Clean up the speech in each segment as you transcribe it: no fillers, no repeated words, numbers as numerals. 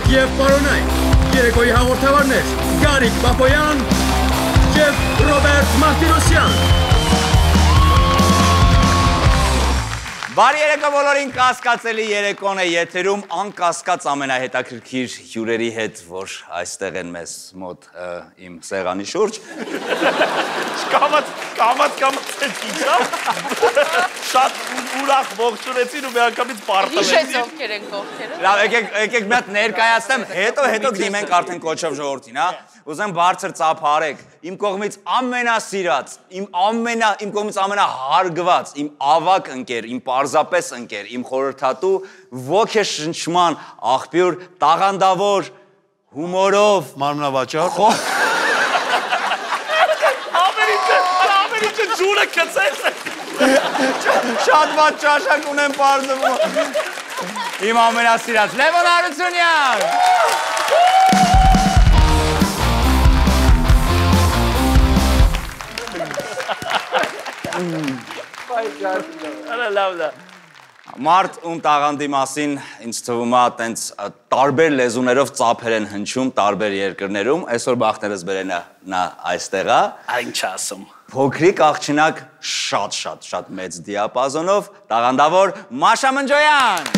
Եվ պարոնայք, երեկոյի հաղորդավարներ Գարիկ Պապոյան և Ռոբերտ Մարտիրոսյան։ Բարի երեկո բոլորին, կասկածելի երեկոն է եթերում, անկասկած ամենահետաքրքիր հյուրերի հետ, որ այստեղ են մեզ մոտ իմ սեղանի շուրջ։ Կամաց է ճիչա, շատ ուրախ ողջունեցին ու միանգամից պարտվեցին։ Հիշեց ովքեր են կողքերը։ Լավ, եկեք մի հատ ներկայացնեմ, հետո գնիմենք արդեն կոչով ժողովրդին, հա։ Ուզեմ բարձր ծափարեք, իմ կողմից ամենասիրած, իմ կողմից ամենահարգված, իմ ավակ ընկեր, իմ պարզապես ընկեր, իմ խորհրդատու, ոգեշնչման աղբյուր, տաղանդավոր, հումորով, մանրավաճառ։ Ամենիչը ջուրը կծես է։ Շատ վատ ճաշակ ունեմ պարզվում։ Իմ ամենասիրած Լևոն Հարությունյան։ Մարդ ում տաղանդի մասին ինձ թվում է տենց տարբեր լեզուներով ծափեր են հնչում տարբեր երկրներում, այսօր բախտերս բերեն նա այստեղ է։ Ինչ ասում։ Փոքրիկ աղջնակ շատ մեծ դիապազոնով տաղանդավոր Մաշա Մնջոյան։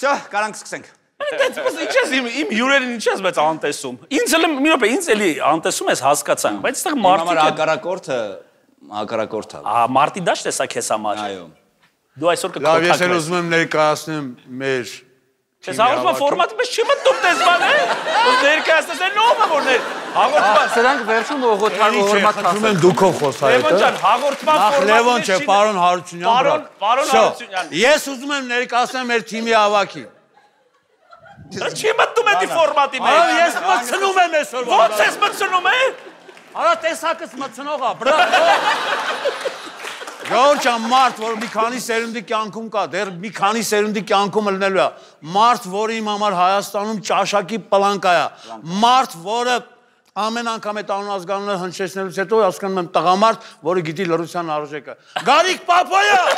Всё, կարանք սկսենք։ Ինչ ես իմ հյուրերին ինչ ես բայց անտեսում։ Ինձ էլի անտեսում ես հասկացան, բայց այստեղ մարդիկ հակառակորդը։ Մարտի դաշտ է սա քեզ համար։ Այո։ Դու այսօր Լավ, ես էլ կքոթակվես։ ուզում եմ ներկայացնեմ մեր Ես հաղորդման ֆորմատը պես չի մտնում տեսման է։ Ո՞վ ներկայացնես են ով է որ հաղորդման։ Սրանք վերջում հորմատ ասում եմ դուքով խոսա Լևոն ջան, հաղորդման Նախ Լևոն չէ, պարոն Հարությունյան։ Պարոն Հարությունյան։ Ես ուզում եմ ներկայացնեմ մեր թիմի ավակին։ Չի մտնում էդի ֆորմատի մեջ։ Այո, ես մտցնում եմ այսօր։ Ո՞նց ես մտցնում է։ Արա տեսակս մտցնող է, բրա։ Ժողովուրդ ջան, մարդ, որ մի քանի սերունդի կյանքում կա, դեռ մի քանի սերունդի կյանքում ելնելու է։ Մարդ, որը իմ համար Հայաստանում ճաշակի պլանկա է։ Մարդ, որը ամեն անգամ այդ անուն ազգանունը հնչեցնելուց հետո հասկանում եմ տղամարդ, որը գիտի լռության արժեքը։ Գարիկ Պապոյան։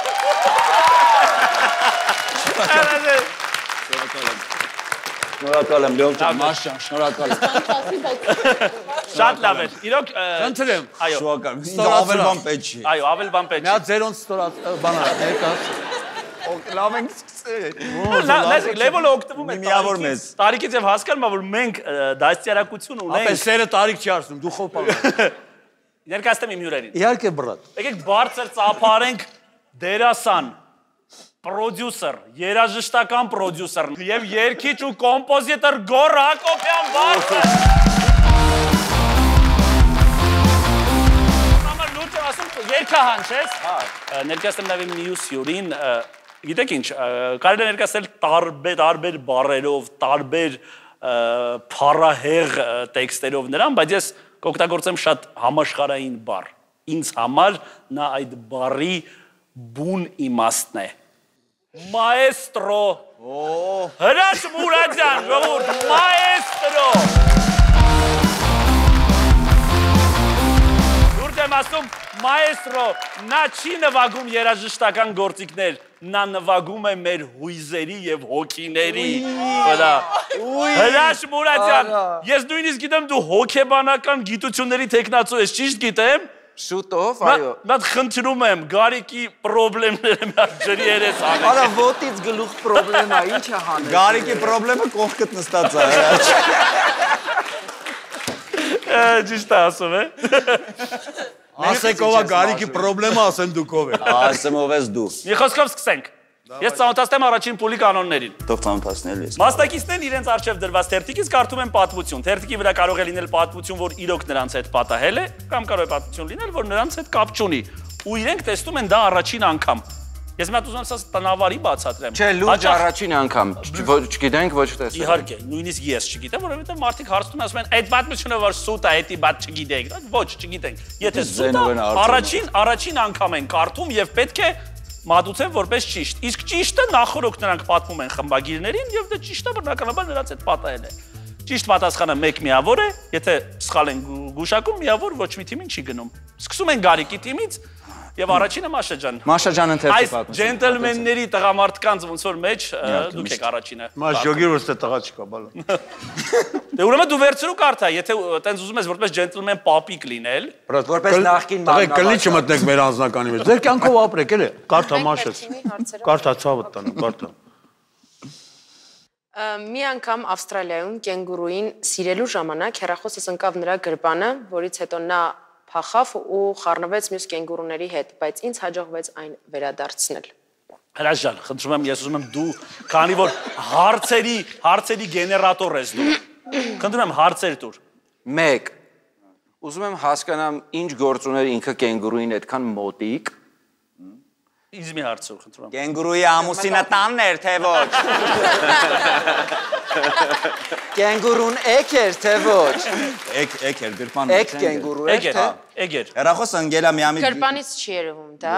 Շնորհակալ եմ, Լևոն ջան, Մաշ ջան, շնորհակալ եմ։ Շատ լավ է։ Իրոք Խնդրեմ։ այո, Շնորհակալ եմ։ Ինձ ավել բան պետք չի։ այո, ավել բան պետք Մի չի։ հատ ձերոնց ստորած բանա ներկայացրու։ Լավ ենք սկսել։ Լևոնը օգտվում է Միավոր մեզ։ տարիքից եւ հասկանում է որ մենք դաստիարակություն ունենք։ Ապա սերը տարիք չի արսնում, դու խոպալ։ Ներկայացնեմ իմ հյուրերին։ Իհարկե բռատ։ Եկեք բարձր ծափարենք դերասան, պրոդյուսեր, երաժշտական պրոդյուսեր եւ երգիչ ու կոմպոզիտոր Գոռ Հակոբյան բարձր։ Մամա լուծը ասում երգահան չես։ Ներկայացնեմ նաեւ իմ մյուս հյուրին, գիտեք ինչ, կարելի է ներկայացնել տարբեր բառերով, տարբեր փառահեղ տեքստերով նրան, բայց ես կօգտագործեմ շատ համաշխարհային բառ։ Ինձ համար նա այդ բառի բուն իմաստն է։ Մաեստրո։ Հրաշ Մուրադյան, ժողովուրդ, մաեստրո։ Դուրս եմ ասում, մաեստրո, նա չի նվագում երաժշտական գործիքներ, նա նվագում է մեր հույզերի եւ հոգիների վրա։ Հրաշ Մուրադյան, ես նույնիսկ գիտեմ դու հոգեբանական գիտությունների տեխնացու ես, ճիշտ գիտեմ։ Շուտով, այո։ Մատ խնդրում եմ, Գարիկի պրոբլեմները մի հատ ջրի երես անեք։ Արա ոտից գլուխ պրոբլեմա, ինչ է հանել։ Գարիկի պրոբլեմը կողքդ նստած է։ Ճիշտ է ասում է։ Ասեք ով է Գարիկի պրոբլեմը, ասեմ դուք ով եք։ Ասեմ ով ես դու։ Մի խոսքով սկսենք։ Ես ծանոթացնեմ առաջին փուլի կանոններին։ Թող ծանոթացնել ես։ Մասնակիցներն իրենց առջև դրված թերթիկից կարդում են պատմություն։ Թերթիկի վրա կարող է լինել պատմություն, որ իրոք նրանց հետ պատահել է, կամ կարող է պատմություն լինել, որ նրանց հետ կապ չունի։ Ու իրենք տեսնում են դա առաջին անգամ։ Ես մի հատ ուզում եմ ասած տնավարի բացատրեմ։ Չէ, լուրջ առաջին անգամ, չգիտենք, ոչ տեսնում։ Իհարկե, նույնիսկ ես չգիտեմ, որովհետև մարդիկ հարցնում ասում են, այդ պատմությունը որ սուտ է, էդի բաց չգիտենք։ Ոչ, չգիտենք։ Եթե սուտ է, առաջին անգամ են կարդում եւ պետք է մատուցեն որպես ճիշտ։ Իսկ ճիշտը նախորդ նրանք պատմում են խմբագիրներին եւ դա ճիշտը բնականաբար նրանց հետ պատահել է։ Ճիշտ պատասխանը 1 միավոր է, եթե սխալ են գուշակում, միավոր ոչ մի թիմին չի գնում։ Սկսում են Գարիկի թիմից, Եվ առաջինը Մաշա ջան։ Մաշա ջան ընթերցի Այս պատմություն։ ջենտլմենների տղամարդկանց ոնց որ մեջ դուք եք առաջինը։ Մաշ ջոգիր որ ստե տղա չկա բալա։ Դե ուրեմն դու վերցրու կարթա, եթե տենց ուզում ես որպես ջենտլմեն պապիկ լինել։ Որպես նախկին Տղեկ կլինի չմտնեք մեր անձնականի մեջ։ Ձեր կյանքով ապրեք էլի։ Կարթա Մաշես։ Կարթա ցավը տանը, կարթա։ Մի անգամ Ավստրալիայում կենգուրուին սիրելու ժամանակ հեռախոսս ընկավ նրա գրպանը, որից հետո նա փախավ ու խառնվեց մյուս կենգուրուների հետ, բայց ինձ հաջողվեց այն վերադարձնել։ Հրաշ ջան, խնդրում եմ, ես ուզում եմ դու, քանի որ հարցերի գեներատոր ես դու։ Խնդրում եմ հարցեր տուր։ 1 Ուզում եմ հասկանամ ինչ գործ ուներ ինքը կենգուրուին այդքան մոտիկ։ Ինձ մի հարցուր, խնդրում եմ։ Կենգուրուի ամուսինը տանն էր, թե ոչ։ Կենգուրուն էք էր, թե ոչ։ Էք էր, գրպան։ Էք կենգուրու էր, թե։ Էգեր։ Հեռախոսը ընկել է մի ամի Գրպանից չի երևում դա։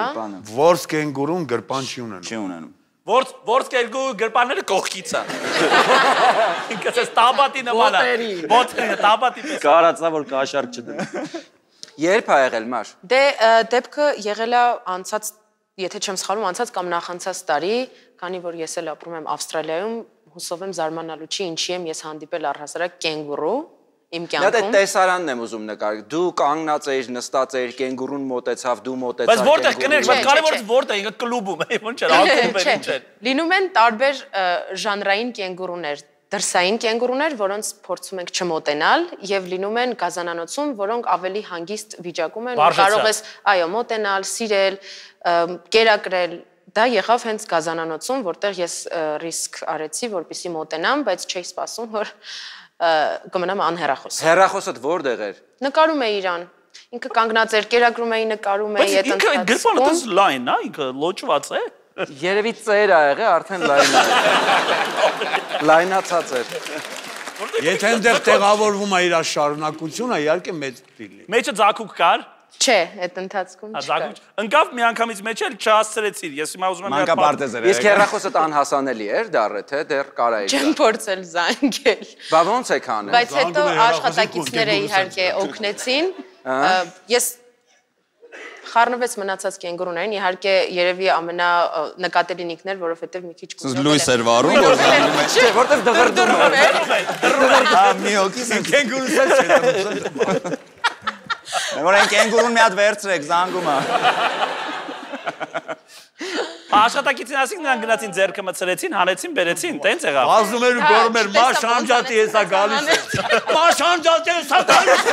Որս կենգուրուն գրպան չի ունենում։ չի ունենում։ Որց կերգու գրպանները կողքից է։ Ինքս ես տաբատի նման է։ Ոտերի, տաբատի պես։ Կարացա որ կաշառք չդնի։ Երբ ա եղել մաշ։ Դե դեպքը եղել է անցած, եթե չեմ սխալվում, անցած կամ նախանցած տարի, քանի որ ես էլ ապրում եմ Ավստրալիայում, հուսով եմ զարմանալու չի, ինչի եմ ես հանդիպել առհասարակ կենգուրու իմ Դա կյանքում։ տեսարանն եմ ուզում նկարել։ Դու կանգնած էիր, նստած էիր, կենգուրուն մոտեցավ, դու մոտեցավ։ Բայց որտեղ կներեք, բայց կարևորը որտեղ ինքը կլուբում է, ոնց չէ, ակումբ է, ինչ է։ Լինում են տարբեր ժանրային կենգուրուներ, դրսային կենգուրուներ, որոնց փորձում ենք չմոտենալ, եւ լինում են գազանանոցում, որոնք ավելի հանգիստ վիճակում են, կարող ես, այո, մոտենալ, սիրել, կերակրել։ Դա եղավ հենց գազանանոցում, որտեղ ես ռիսկ արեցի, որպեսզի մոտենամ, բայց չէի սպասում, որ կմնամ անհեռախոս։ Հեռախոսդ որտեղ էր։ Նկարում է իրան։ Ինքը կանգնած էր, կերակրում էի, նկարում էի, Բայց ինքը գրպանը դες լայն, հա, ինքը լոճված է։ Երևի ծեր ա եղել, արդեն լայն է։ Լայնացած էր։ Եթե այնտեղ տեղավորվում է իր շարունակությունը, իհարկե մեծ դիլի։ Մեջը ձակուկ կար։ Չէ, այդ ընթացքում Ձակուկ։ Ընկավ մի անգամից մեջ էլ չհասցրեցիր։ Ես հիմա ուզում եմ Մանկապարտեզ էր։ Իսկ հեռախոսդ անհասանելի էր դառը, թե դեռ կարա չեմ փորձել զանգել։ Բա ոնց եք անել։ Բայց հետո աշխատակիցները իհարկե օգնեցին։ Ես խառնվեց մնացած կենգուրուներին, իհարկե երևի ամենանկատելինիքն էր, որովհետև մի քիչ կուզում Լույս էր վառում, որ զանգում է։ Չէ, որտեղ դղրդում էր։ Մի հոգիս կենգուրուս չէ։ Որ այն կենգուրուն մի հատ վերցրեք, զանգում է։ Աշխատակիցին ասին նրանք գնացին ձեռքը մցրեցին, հանեցին, բերեցին, տենց եղավ։ Ազում էր ու գորում էր, մաշ անջատի հեսա գալիս է։ Մաշ անջատի հեսա գալիս է։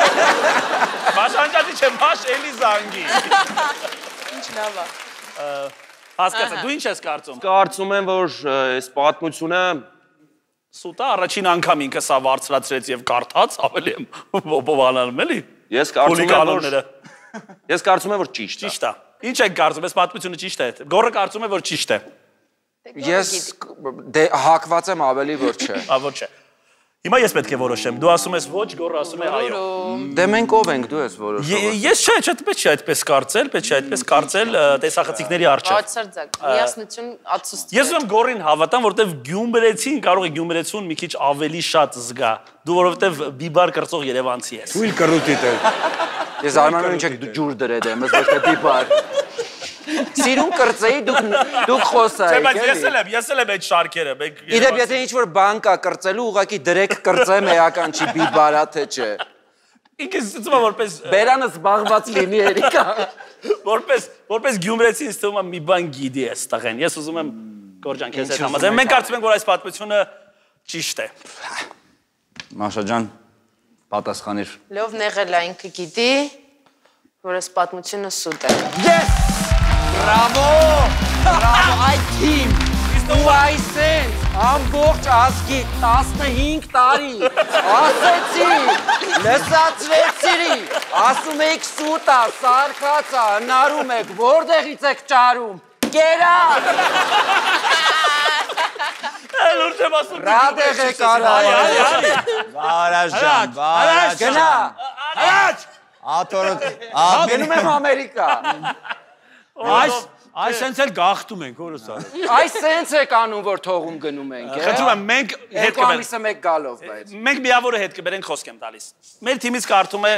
Մաշ անջատի չէ, մաշ էլի զանգի։ Ինչ լավ է։ Հասկացա, դու ինչ ես կարծում։ Կարծում եմ որ այս պատմությունը Սուտա առաջին անգամ ինքը սա վարձրացրեց եւ կարդաց, ավելի եմ բովանալում էլի։ Ես կարծում եմ որ ճիշտ է։ Ճիշտ է։ Ինչ եք կարծում, այս պատմությունը ճիշտ է։ Գորը կարծում է որ ճիշտ է։ Ես հակված եմ ավելի որ չէ։ Ոչ չէ։ Հիմա ես պետք է որոշեմ։ Դու ասում ես ոչ, Գորը ասում է այո։ Դե մենք ով ենք, դու ես որոշում։ Ես չէ, պետք չէ այդպես կարծել, տեսախցիկների առջև։ Բացարձակ, միասնություն ացուստ։ Ես ուզում Գորին հավատամ, որովհետև գյումրեցին կարող է գյումրեցուն մի քիչ ավելի շատ զգա։ Դու որովհետև բիբար կրծող երևանցի ես։ Թույլ կռուտի տեր։ Ես արմանում ինչ եք ջուր դրել եմ, ոչ թե դիպար։ Սիրուն կրծեի դուք խոսայիք։ Չէ, բայց ես էլ եմ այդ շարքերը։ Իդեպ եթե ինչ-որ բան կա կրծելու, ուղղակի դրեք կրծեմ էական չի բիբարա թե չէ։ Ինքս ցույց որպես Բերանը զբաղված լինի երիկա։ Որպես գյումրեցի ինձ թվում է մի բան գիտի էս տղեն։ Ես ուզում եմ Գորջան քեզ հետ համաձայն։ Մենք կարծում ենք որ այս պատմությունը ճիշտ է։ Մաշա ջան, պատասխանիր։ Լով նեղել է ինքը գիտի, որ այս պատմությունը սուտ է։ Yes! Բրավո! Բրավո, այդ թիմ։ Ու այսենց ամբողջ ազգի 15 տարի ասեցի, լսացվեցրի, ասում եք սուտա, սարկացա, հնարում եք, որտեղից եք ճարում, կերակ։ Լուրջ եմ ասում։ Ռադեղ եք արավ։ Վարաշ ջան, վարաշ ջան։ Գնա, Առաջ։ Աթորը գնում եմ Ամերիկա։ Այս սենց էլ գաղթում ենք, որս արել։ Այս սենց եք անում, որ թողում գնում ենք, Խնդրում եմ, մենք հետ Երկու ամիսը մեկ գալով, բայց։ Մենք միավորը հետ կբերենք խոսք եմ տալիս։ Մեր թիմից կարդում է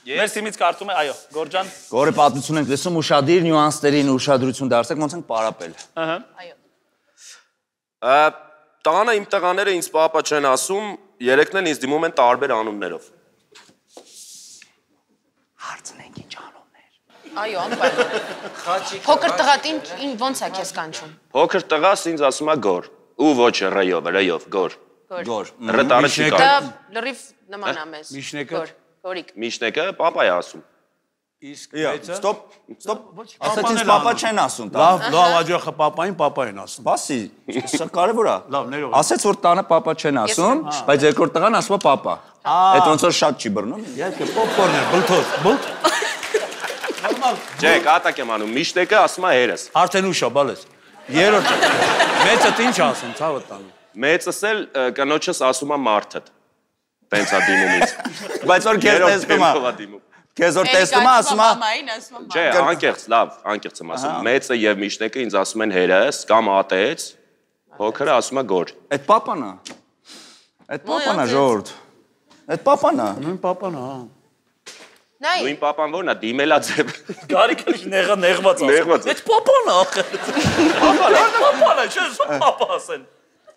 Մեր թիմից կարծում է, այո, Գորջան։ Գորի պատմություն ենք լսում, ուշադիր նյուանսներին ուշադրություն դարձեք, ոնց ենք պարապել։ Ահա։ Այո։ Տանը իմ տղաները ինձ պապա չեն ասում, երեքն են ինձ դիմում են տարբեր անուններով։ Հարցնենք ինչ անուններ։ Այո, անպայման։ Փոքր տղատին ոնց է քեզ կանչում։ Փոքր տղաս ինձ ասում է Գոր, ու ոչ ռ-ով, Գոր։ Գոր։ Ռ-տանը չի Դա կարող։ լրիվ նման է մեզ։ Միշնեկը։ Գորիկ։ Միշնեկը պապա է ասում։ Իսկ Ստոպ։ Ասած ինձ պապա չեն ասում տա։ Լավ, աջախը պապային ասում։ Բասի, սա կարևոր է։ Լավ, ներողություն։ Ասեց որ տանը պապա չեն ասում, բայց երկրորդ տղան ասում է պապա։ Այդ ոնց որ շատ չի բռնում։ Իհարկե պոպկորներ, բլթոս, բլթ։ Չէ, կատակ եմ անում, Միշնեկը ասում է հերս։ Արդեն ուշ է, բալես։ Երրորդ մեծը ինչ ասում, ցավը տանում։ Մեծս էլ կնոջս ասում է մարդը։ Տենց է դիմում ինձ։ Բայց որ քեզ տեսնում է։ Քեզ որ տեսնում է, ասում է։ Չէ, անկեղծ, լավ, անկեղծ եմ ասում։ Մեծը եւ Միշնեկը ինձ ասում են հերս կամ ատեց, փոքրը ասում է Գոր։ Այդ պապան է։ Այդ պապան է ժողովուրդ։ Այդ պապան է։ Նույն պապան, հա։ Նայ։ Նույն պապան ո՞րն է, դիմելա ձև։ Գարիկը նեղված ասում։ Նեղված։ Այդ պապան է ախր։ Պապան է, չէ, պապա ասեն։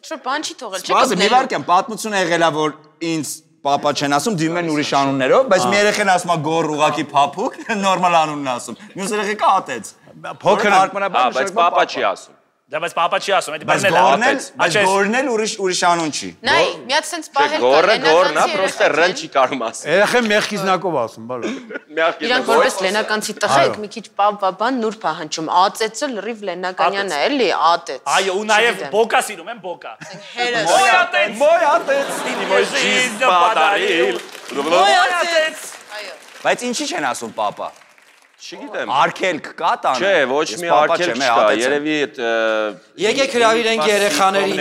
Շո բան չի թողել, Բազը մի վարքան պատմություն եղել է որ ինձ պապա չեն ասում, դիմում են ուրիշ անուններով, բայց մի երեխան ասում է Գոր ուղակի փափուկ, նորմալ անունն ասում։ Մյուս երեխեքը ատեց։ Փոքր Բայց պապա չի ասում։ Դա բայց պապա չի ասում, այդ Բայց բառն էլ Գորն էլ, ուրիշ անուն չի։ Նայ, միած sense պահել կա։ Գորը Գորն է, պրոստը ռ-ն չի կարող ասել։ երեխեն մեղքիզնակով ասում, բալա։ Իրանք որպես լենականցի տղա եք մի քիչ բան նուր պահանջում։ Ածեցը լրիվ լենականյան է, էլի, ատեց։ Այո, ու նաև բոկա սիրում են բոկա։ Հերս։ Մոյ ատեց։ Մոյ ատեց։ Բայց ինչի չեն ասում պապա։ Չգիտեմ։ Արկելք կա տանը։ Չէ, ոչ մի արկել չկա, երևի այդ Եկեք հրավիրենք երեխաներին։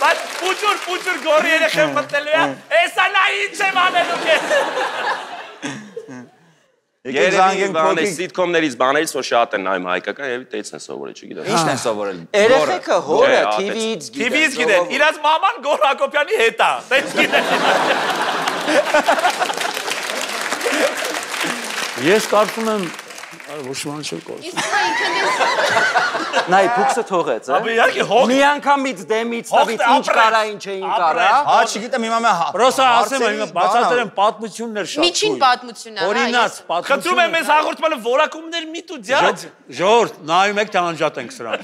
Բայց փուջուր գորի երեխան մտնելու է, էսա նա ինչ եմ անելու քեզ։ երևի բաներ սիտկոմներից բաներից որ շատ են նայում հայկական, երևի տենց են սովորել, չգիտեմ։ Ինչն են սովորել։ Երեխեքը հորը Չէ, TV-ից TV-ից գիտեն, իրաց մաման Գոր Հակոբյանի հետ է, տենց գիտեն։ Ես կարծում եմ ոչ մի բան չեմ կորցնում։ Նայ փուքսը թողեց, Ապա իհարկե հող Մի անգամից դեմից տվից ինչ կարա, ինչ չէին կարա։ Հա, չգիտեմ, հիմա մե Պրոստը ասեմ, հիմա բացատրեմ պատմություններ շատ։ Միջին պատմությունն է։ Օրինակ, խնդրում եմ մեզ հաղորդմանը որակումներ մի տու ձյաձ։ Ժողովուրդ, նայում եք թե անջատենք սրանց։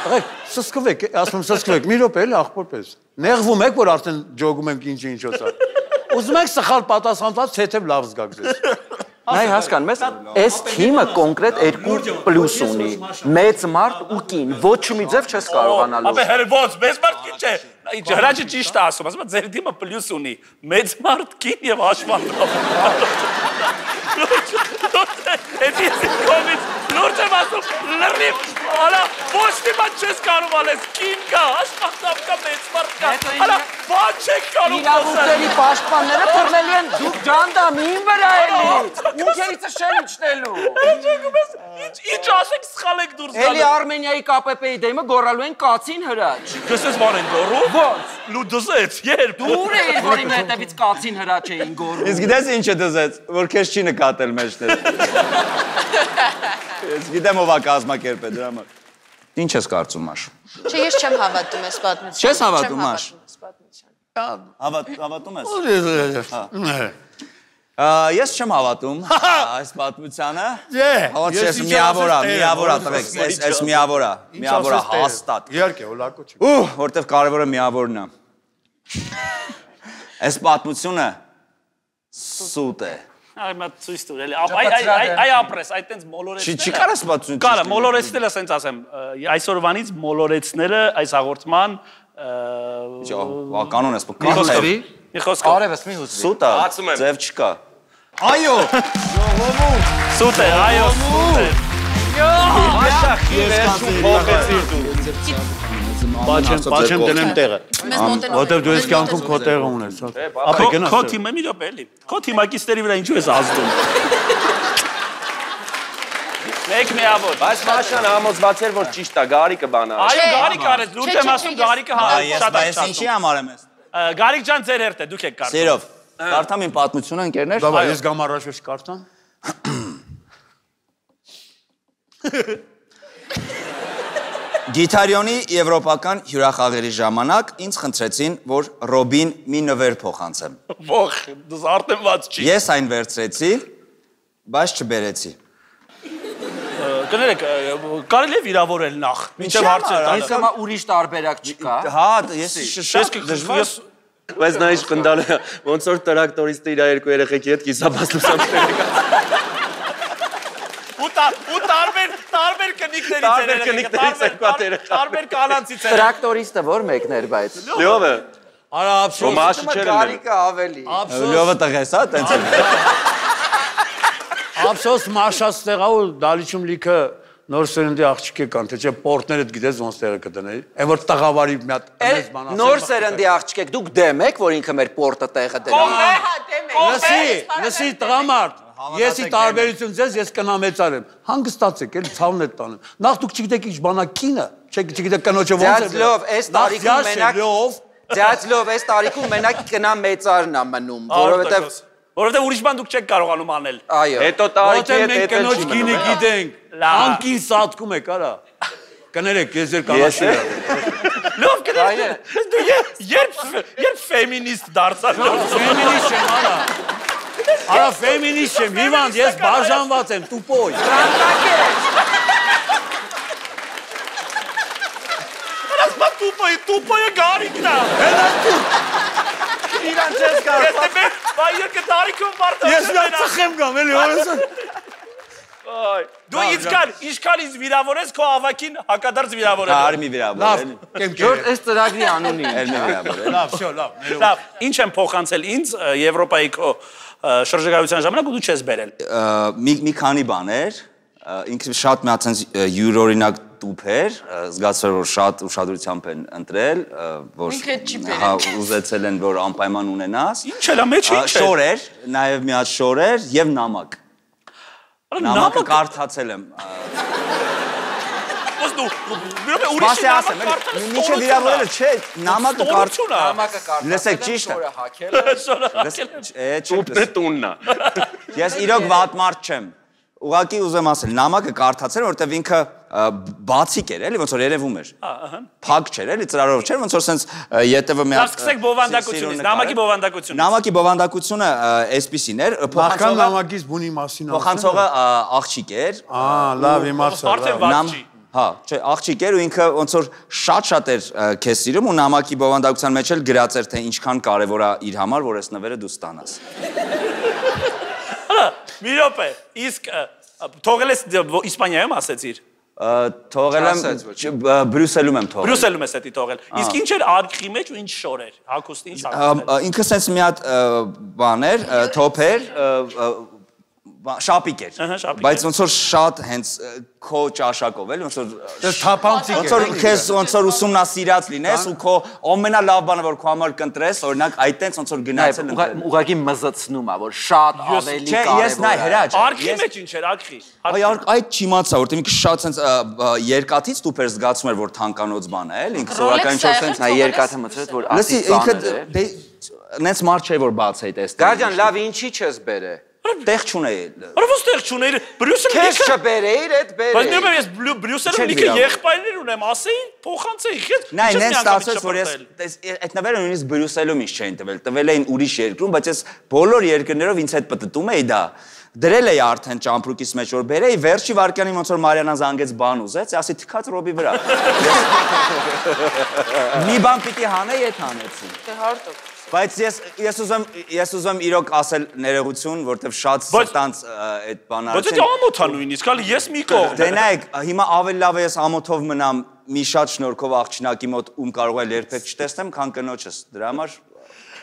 Աղեք, սսկվեք, ասում սսկվեք, մի րոպե էլի աղբորպես։ Նեղվում եք, որ արդեն ջոգում ենք ինչ-ինչոցա։ Ուզում եք սխալ պատասխան տալ, թեթև լավ զգաք ձեզ։ Նայ հասկան, մեզ այս թիմը կոնկրետ 2 պլյուս ունի։ Մեծ մարդ ու կին, ոչ մի ձև չես կարողանալու։ Ապա հերբոց, մեծ մարդ կին չէ։ Հրաչը ճիշտ է ասում, ասում է ձեր թիմը պլյուս ունի։ Մեծ մարդ կին եւ հաշվանդով։ Էդի կոմից լուրջ եմ ասում, լրիվ, հալա, ոչ մի բան չես կարող ալես, կին կա, հաշվանդով կա, մեծ մարդ կա, հալա, բան չեք կարող Իրավունքների պաշտպանները թռնելու են դուք ջանդամին վրա էլի։ Ինչերիցը շեն իջնելու։ Ինչ ասեք սխալ եք դուրս գալու։ Էլի Արմենիայի KPP-ի դեմը գոռալու են կացին հրաչ։ Գսես բան են գոռում։ Ո՞նց։ Լու դզեց, երբ։ Դուր էիր, որ իմ հետևից կացին հրաչ էին գոռում։ Իսկ գիտես ինչ է դզեց, որ քեզ չի նկատել մեջտեղ։ Ես գիտեմ ով է կազմակերպել դրա համար։ Ինչ ես կարծում Մաշ։ Չէ, ես չեմ հավատում այս պատմությանը։ Չես հավատում, Մաշ։ Պատմությանը։ Հավատում ես։ Ես չեմ հավատում այս պատմությանը։ Ես միավորա տվեք, այս միավորա հաստատ։ Իհարկե, հոլակո չի։ Ու, որտեվ կարևորը միավորն է։ Այս պատմությունը սուտ է։ Այ մա ցույց տուր էլի։ Այ ապրես, այ տենց մոլորեցնել։ Չի կարաս պատմություն։ Կարա մոլորեցնելը ասենց ասեմ, այսօրվանից մոլորեցնելը այս հաղորդման կանոն ես մի խոսքով Արևս մի հուզվի։ Սուտ է, ձև չկա։ Այո, սուտ է, այո, սուտ է։ Պաչեմ դնեմ տեղը։ Որտեվ դու ես կյանքում քո տեղը ունես։ Ապա գնաս։ Քո թիմը մի րոպե էլի։ Քո թիմակիցների վրա ինչու ես ազդում։ Մեկ միավոր։ Բայց Մաշան համոզված էր որ ճիշտ է, Գարիկը բանա։ Այո, Գարիկը արեց, լուրջ եմ ասում, Գարիկը շատ է։ Բայց ինչի համար եմ ես։ Գարիկ ջան, ձեր հերթ է, դուք եք կարդում։ Սիրով, կարդամ իմ պատմությունը, ընկերներ։ Դավա, ես գամ առաջ կարդամ։ Գիտարյոնի եվրոպական հյուրախաղերի ժամանակ ինձ խնդրեցին, որ Ռոբին մի նվեր փոխանցեմ։ Ոխ, դուք արտենված չի։ Ես այն վերցրեցի, բայց չբերեցի։ Կներեք, կարելի է վիրավորել նախ, մինչև հարցեր տալը։ Այս համա ուրիշ տարբերակ չկա։ Հա, ես շատ դժվար։ Բայց նա ինչ կնդալը, ոնց որ տրակտորիստը իր երկու երեխեքի հետ կիսաբաց լուսամուտներ եկած։ Ու տարբեր կնիկներից երեխեքի, տարբեր կանանցից երեխեքի։ Տրակտորիստը որ մեկն էր բայց։ Լյովը։ Արա ափսոս։ Մաշը չէր լինել։ Գարիկը ավելի։ Լյովը տղես, հա, տենց է։ Ափսոս մաշած տեղա ու դալիչում լիքը նոր սերնդի աղջիկը կան, թե չէ պորտներդ գիտես ոնց տեղը կդնեի։ Այն որ տղավարի մի հատ մեծ բան ասել։ Նոր սերնդի աղջիկ դուք դեմ եք, որ ինքը մեր պորտը տեղը դնի։ Լսի, տղամարդ, եսի տարբերություն ձեզ, ես կնամեցար եմ։ Հանգստացեք, էլ ցավն եք տանում։ Նախ դուք չգիտեք ինչ բանա կինը, չգիտեք կնոջը ոնց է։ Ձյաձլով, այս տարիքում մենակ Ձյաձլով, այս տարիքում մենակ կնամեցարն է մնում, Որովհետև ուրիշ բան դուք չեք կարողանում անել։ Այո։ Հետո տարիքի հետ մենք կնոջ գինը գիտենք։ Անկին սատկում եք, արա։ Կներեք, ես ձեր կանաչի եմ։ Լավ, կներեք։ Դու երբ ֆեմինիստ դարձար։ Ֆեմինիստ եմ, արա։ Արա ֆեմինիստ եմ, հիվանդ, ես բաժանված եմ, տուպոյ։ Ասма տուպոյը Գարիկն է։ Իրան չես կարող։ Բայց երկը տարիքում մարդը։ Ես նա ծխեմ գամ, էլի օրեսը։ Դու ինչքան ինձ վիրավորես, քո ավակին հակադարձ վիրավորել։ Արմի վիրավորել։ Ժորժ, այս ծրագրի անունի։ Էլմի վիրավորել։ Լավ, շո, լավ։ Լավ, ինչ եմ փոխանցել ինձ Եվրոպայի քո շրջագայության ժամանակ ու դու չես բերել։ Մի քանի բաներ, ինքը շատ մի հատ sense յուրօրինակ տուփ էր, զգացել որ շատ ուշադրությամբ են ընտրել, որ հա ուզեցել են որ անպայման ունենաս։ Ինչ էլ է մեջը ինչ է։ Շոր էր, նաև մի հատ շոր էր եւ նամակ։ Նամակը կարդացել եմ։ Ոնց դու Ուրիշ ասեմ, միջը վիրավորելը չէ, նամակը կարդացել։ Նամակը կարդացել։ Լսեք, ճիշտ է։ Տուփը տունն է։ Ես իրոք վատ մարդ չեմ։ Ուղղակի ուզեմ ասել, նամակը կարդացել, որտեվ ինքը բացիկ էր, էլի, ոնց որ երևում էր։ Փակ չէր, էլի, ծրարով չէր, ոնց որ սենց ետևը մի հատ։ Լավ, սկսեք բովանդակությունից, նամակի բովանդակությունից։ Նամակի բովանդակությունը այսպիսին էր, Նախքան նամակից բունի մասին ասեմ։ փոխանցողը աղջիկ էր։ Լավ, իմացա։ Արդեն վատ չի։ Հա, չէ, աղջիկ էր ու ինքը ոնց որ շատ էր քեզ սիրում ու նամակի բովանդակության մեջ էլ գրած էր թե ինչքան կարևոր է իր համար, որ այս նվերը դու ստանաս։ Մի րոպե, իսկ թողել ես Իսպանիայում ասեցիր։ Թողել եմ Բրյուսելում եմ թողել։ Բրյուսելում ես էդի թողել։ Իսկ ինչ էր արգխի մեջ ու ինչ շոր էր։ Հագուստի ինչ հագուստ։ Ինքը sense մի հատ բան էր, թոփ էր, շապիկ էր, բայց ոնց որ շատ հենց քո ճաշակով էլ ոնց որ թափանցիկ ոնց որ քեզ ոնց որ ուսումնասիրած լինես ու քո ամենալավ բանը որ քո համար կընտրես օրինակ այդ տենց ոնց որ գնացել ուղղակի մզացնում է որ շատ ավելի կարևոր է։ Ես նայ հրաչ արգխի մեջ ինչ էր արգխի։ Այդ չիմացա որտեղ ինքը շատ sense երկաթից դու պեր զգացում էր որ թանկանոց բան է էլ ինքը սովորական ինչ որ sense նա երկաթը մցրեց որ ասի ինքը նենց մարդ չէ որ բաց է տեսնում։ Գարջան լավ ինչի չես բերե։ Տեղ չունեի։ Ո՞վ տեղ չուներ։ Բրյուսելը քեզ չբերեիր այդ բերե։ Բայց նույնպես ես Բրյուսելում լիքը եղբայրներ ունեմ, ասեի, փոխանցեի, քեզ։ Նա ինձ ստացվեց որ ես այդ նվերը նույնիսկ Բրյուսելում ինձ չէին տվել, տվել էին ուրիշ երկրում, բայց ես բոլոր երկրներով ինձ հետ պտտում էի դա։ Դրել էի արդեն ճամպրուկիս մեջ որ բերեի, վերջի վարքյանին ոնց որ Մարիանան զանգեց բան ուզեց, ասի թքած Ռոբի վրա։ Մի բան պիտի հանեի, այդ հանեցի։ Դե հարթոք։ Բայց ես ուզում իրոք ասել ներողություն, որտեվ շատ սրտանց այդ բանը Բայց դա ամոթ է նույնիսկ, հələ ես մի կողմ։ Դե նայեք, հիմա ավելի լավ է ես ամոթով մնամ մի շատ շնորհքով աղջնակի մոտ ում կարող է երբեք չտեսնեմ, քան կնոջս։ Դրա համար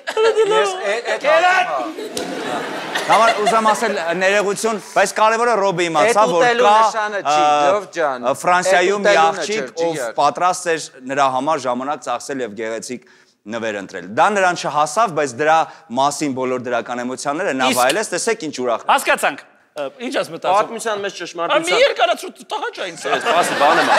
Ես Համար ուզում ասել ներողություն, բայց կարևորը Ռոբի իմացա, որ կա Ֆրանսիայում մի աղջիկ, ով պատրաստ էր նրա համար ժամանակ ծախսել եւ գեղեցիկ նվեր ընտրել։ Դա նրան չհասավ, բայց դրա մասին բոլոր դրական էմոցիաները նա վայելեց, տեսեք ինչ ուրախ։ Հասկացանք։ Ինչ ես մտածում։ Պատմության մեջ ճշմարտություն։ Մի երկարացու տղա չէ ինձ։ Ես բանը եմ։